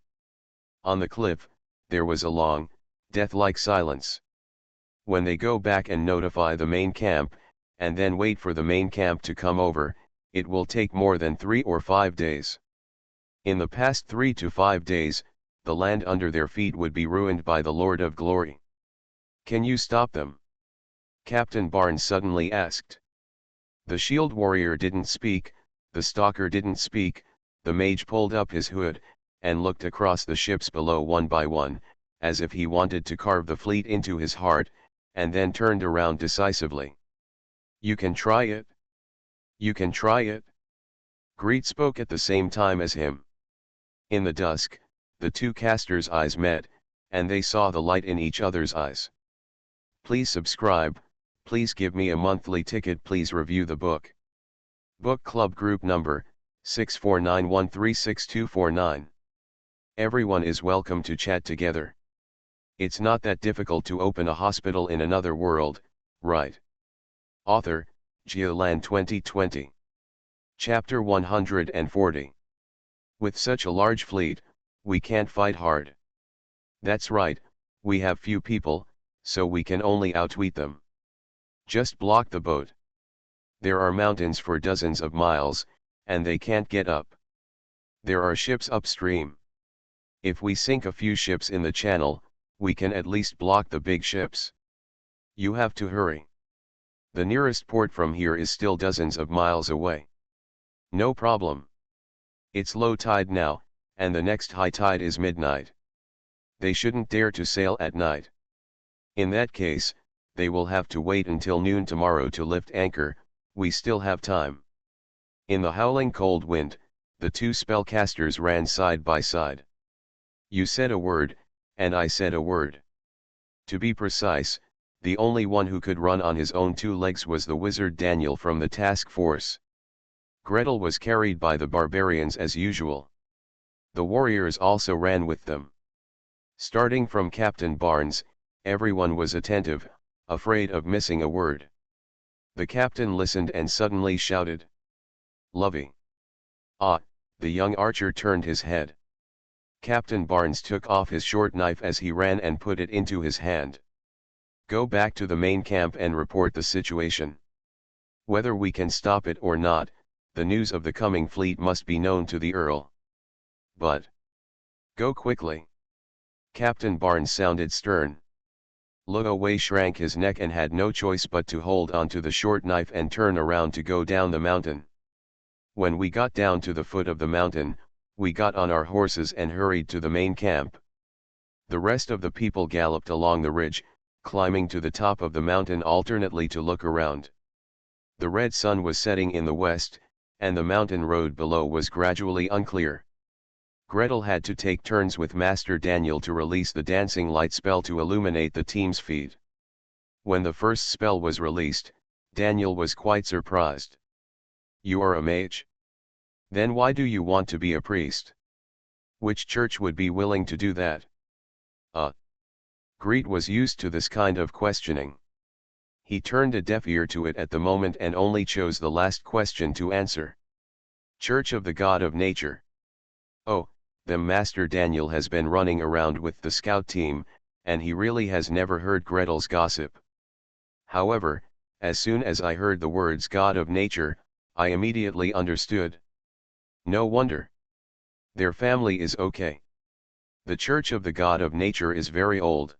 On the cliff, there was a long, death-like silence. When they go back and notify the main camp, and then wait for the main camp to come over, it will take more than 3 or 5 days. In the past 3 to 5 days, the land under their feet would be ruined by the Lord of Glory. "Can you stop them?" Captain Barnes suddenly asked. The shield warrior didn't speak, the stalker didn't speak, the mage pulled up his hood, and looked across the ships below one by one, as if he wanted to carve the fleet into his heart, and then turned around decisively. "You can try it. You can try it." Greet spoke at the same time as him. In the dusk, the two casters' eyes met, and they saw the light in each other's eyes. "Please subscribe, please give me a monthly ticket, please review the book." Book Club Group Number, 649136249. Everyone is welcome to chat together. It's not that difficult to open a hospital in another world, right? Author, Geoland 2020. Chapter 140. With such a large fleet, we can't fight hard. That's right, we have few people, so we can only outwit them. Just block the boat. There are mountains for dozens of miles, and they can't get up. There are ships upstream. If we sink a few ships in the channel, we can at least block the big ships. You have to hurry. The nearest port from here is still dozens of miles away. No problem. It's low tide now, and the next high tide is midnight. They shouldn't dare to sail at night. In that case, they will have to wait until noon tomorrow to lift anchor. We still have time. In the howling cold wind, The two spellcasters ran side by side. You said a word, and I said a word. To be precise, the only one who could run on his own two legs was the wizard Daniel from the task force. Gretel was carried by the barbarians as usual. The warriors also ran with them. Starting from Captain Barnes, everyone was attentive, afraid of missing a word. The captain listened and suddenly shouted, "Lovey!" Ah, the young archer turned his head. Captain Barnes took off his short knife as he ran and put it into his hand. "Go back to the main camp and report the situation. Whether we can stop it or not, the news of the coming fleet must be known to the Earl. But go quickly." Captain Barnes sounded stern. Luowei shrank his neck and had no choice but to hold onto the short knife and turn around to go down the mountain. When we got down to the foot of the mountain, we got on our horses and hurried to the main camp. The rest of the people galloped along the ridge, climbing to the top of the mountain alternately to look around. The red sun was setting in the west, and the mountain road below was gradually unclear. Gretel had to take turns with Master Daniel to release the dancing light spell to illuminate the team's feet. When the first spell was released, Daniel was quite surprised. "You are a mage? Then why do you want to be a priest? Which church would be willing to do that?" Greet was used to this kind of questioning. He turned a deaf ear to it at the moment and only chose the last question to answer. "Church of the God of Nature." "Oh, the Master Daniel has been running around with the scout team, and he really has never heard Gretel's gossip. However, as soon as I heard the words God of Nature, I immediately understood. No wonder. Their family is okay. The Church of the God of Nature is very old.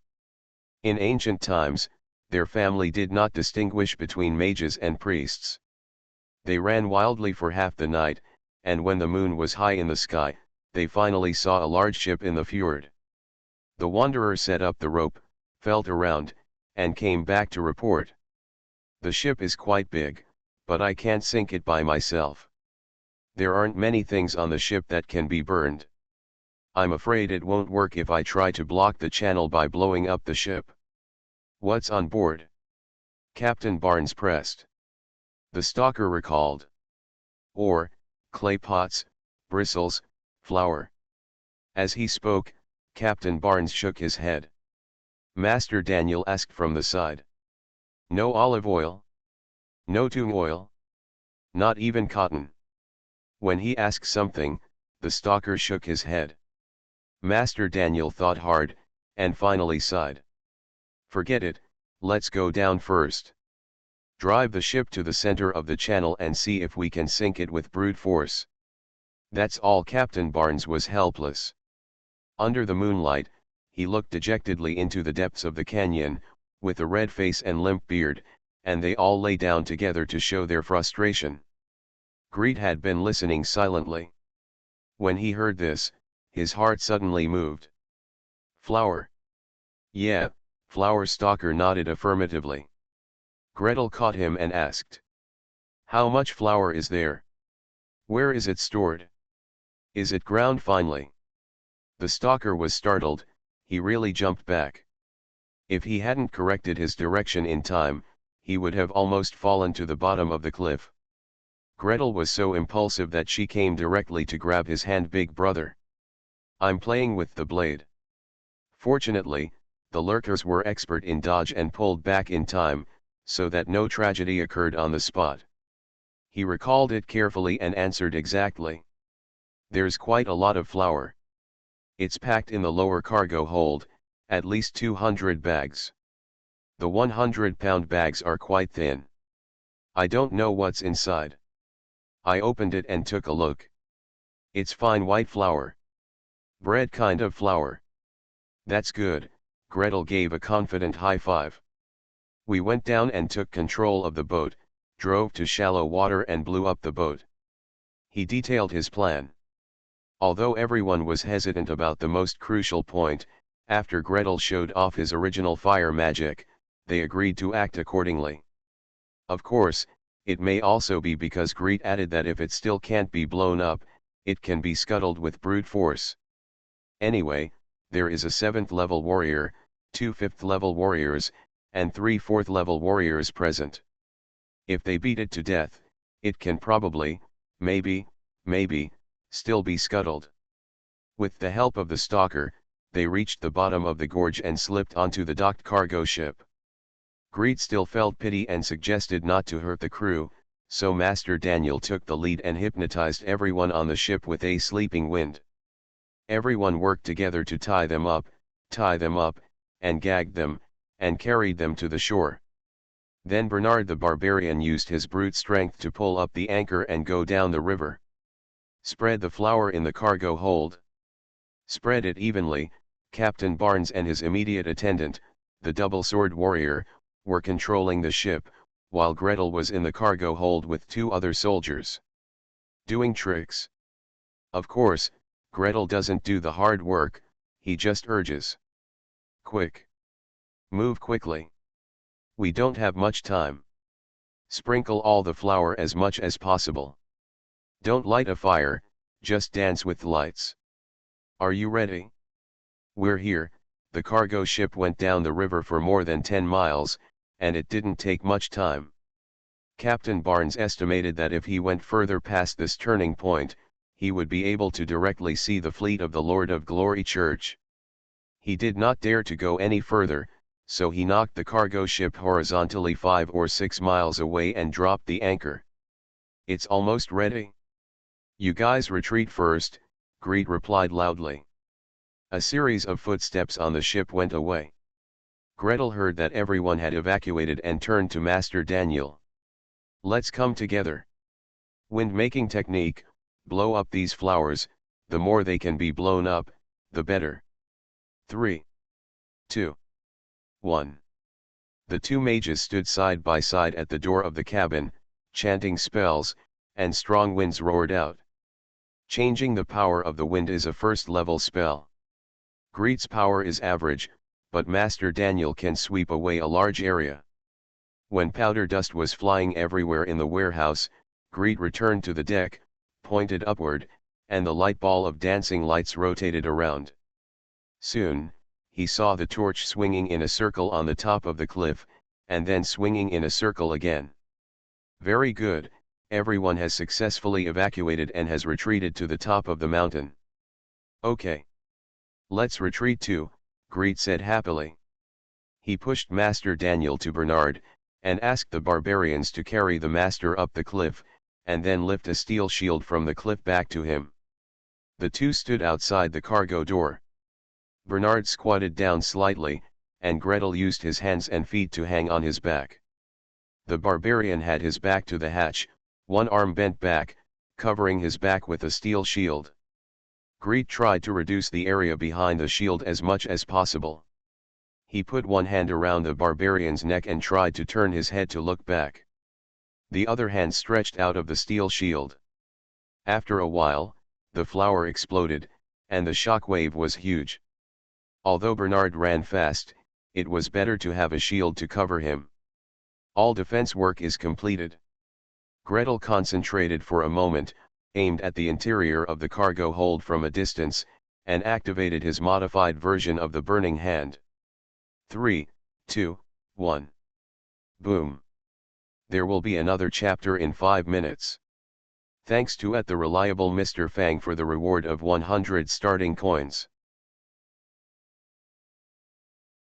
In ancient times, their family did not distinguish between mages and priests. They ran wildly for half the night, and when the moon was high in the sky, they finally saw a large ship in the fjord. The wanderer set up the rope, felt around, and came back to report. The ship is quite big, but I can't sink it by myself. There aren't many things on the ship that can be burned. I'm afraid it won't work if I try to block the channel by blowing up the ship." "What's on board?" Captain Barnes pressed. The stalker recalled. "Ore, clay pots, bristles, flour." As he spoke, Captain Barnes shook his head. Master Daniel asked from the side. "No olive oil? No tung oil? Not even cotton?" When he asked something, the stalker shook his head. Master Daniel thought hard, and finally sighed. "Forget it, let's go down first. Drive the ship to the center of the channel and see if we can sink it with brute force." That's all. Captain Barnes was helpless. Under the moonlight, he looked dejectedly into the depths of the canyon, with a red face and limp beard, and they all lay down together to show their frustration. Greet had been listening silently. When he heard this, his heart suddenly moved. "Flour?" "Yeah," Flour Stalker nodded affirmatively. Gretel caught him and asked. "How much flour is there? Where is it stored? Is it ground finely?" The stalker was startled, he really jumped back. If he hadn't corrected his direction in time, he would have almost fallen to the bottom of the cliff. Gretel was so impulsive that she came directly to grab his hand. "Big brother, I'm playing with the blade." Fortunately, the lurkers were expert in dodge and pulled back in time, so that no tragedy occurred on the spot. He recalled it carefully and answered exactly. "There's quite a lot of flour. It's packed in the lower cargo hold, at least 200 bags. The 100-pound bags are quite thin. I don't know what's inside." I opened it and took a look. "It's fine white flour. Bread kind of flour." "That's good," Gretel gave a confident high five. We went down and took control of the boat, drove to shallow water and blew up the boat. He detailed his plan. Although everyone was hesitant about the most crucial point, after Gretel showed off his original fire magic, they agreed to act accordingly. Of course, it may also be because Greet added that if it still can't be blown up, it can be scuttled with brute force. Anyway, there is a 7th level warrior, 2 5th level warriors, and 3 4th level warriors present. If they beat it to death, it can probably, maybe, still be scuttled. With the help of the stalker, they reached the bottom of the gorge and slipped onto the docked cargo ship. Greed still felt pity and suggested not to hurt the crew, so Master Daniel took the lead and hypnotized everyone on the ship with a sleeping wind. Everyone worked together to tie them up, and gagged them, and carried them to the shore. Then Bernard the Barbarian used his brute strength to pull up the anchor and go down the river. Spread the flour in the cargo hold. Spread it evenly. Captain Barnes and his immediate attendant, the double-sword warrior, were controlling the ship, while Gretel was in the cargo hold with 2 other soldiers. Doing tricks. Of course, Gretel doesn't do the hard work, he just urges. Quick. Move quickly. We don't have much time. Sprinkle all the flour as much as possible. Don't light a fire, just dance with lights. Are you ready? We're here. The cargo ship went down the river for more than 10 miles, and it didn't take much time. Captain Barnes estimated that if he went further past this turning point, he would be able to directly see the fleet of the Lord of Glory Church. He did not dare to go any further, so he knocked the cargo ship horizontally 5 or 6 miles away and dropped the anchor. It's almost ready. You guys retreat first, Greed replied loudly. A series of footsteps on the ship went away. Gretel heard that everyone had evacuated and turned to Master Daniel. Let's come together. Wind-making technique, blow up these flowers, the more they can be blown up, the better. 3, 2, 1. The 2 mages stood side by side at the door of the cabin, chanting spells, and strong winds roared out. Changing the power of the wind is a 1st level spell. Greed's power is average, but Master Daniel can sweep away a large area. When powder dust was flying everywhere in the warehouse, Greed returned to the deck, pointed upward, and the light ball of dancing lights rotated around. Soon, he saw the torch swinging in a circle on the top of the cliff, and then swinging in a circle again. Very good, everyone has successfully evacuated and has retreated to the top of the mountain. Okay. Let's retreat too, Greed said happily. He pushed Master Daniel to Bernard, and asked the barbarians to carry the master up the cliff, and then lift a steel shield from the cliff back to him. The 2 stood outside the cargo door. Bernard squatted down slightly, and Gretel used his hands and feet to hang on his back. The barbarian had his back to the hatch, one arm bent back, covering his back with a steel shield. Greed tried to reduce the area behind the shield as much as possible. He put one hand around the barbarian's neck and tried to turn his head to look back. The other hand stretched out of the steel shield. After a while, the flower exploded, and the shock wave was huge. Although Bernard ran fast, it was better to have a shield to cover him. All defense work is completed. Gretel concentrated for a moment, aimed at the interior of the cargo hold from a distance, and activated his modified version of the burning hand. 3, 2, 1. Boom. There will be another chapter in 5 minutes. Thanks to the reliable Mr. Fang for the reward of 100 starting coins.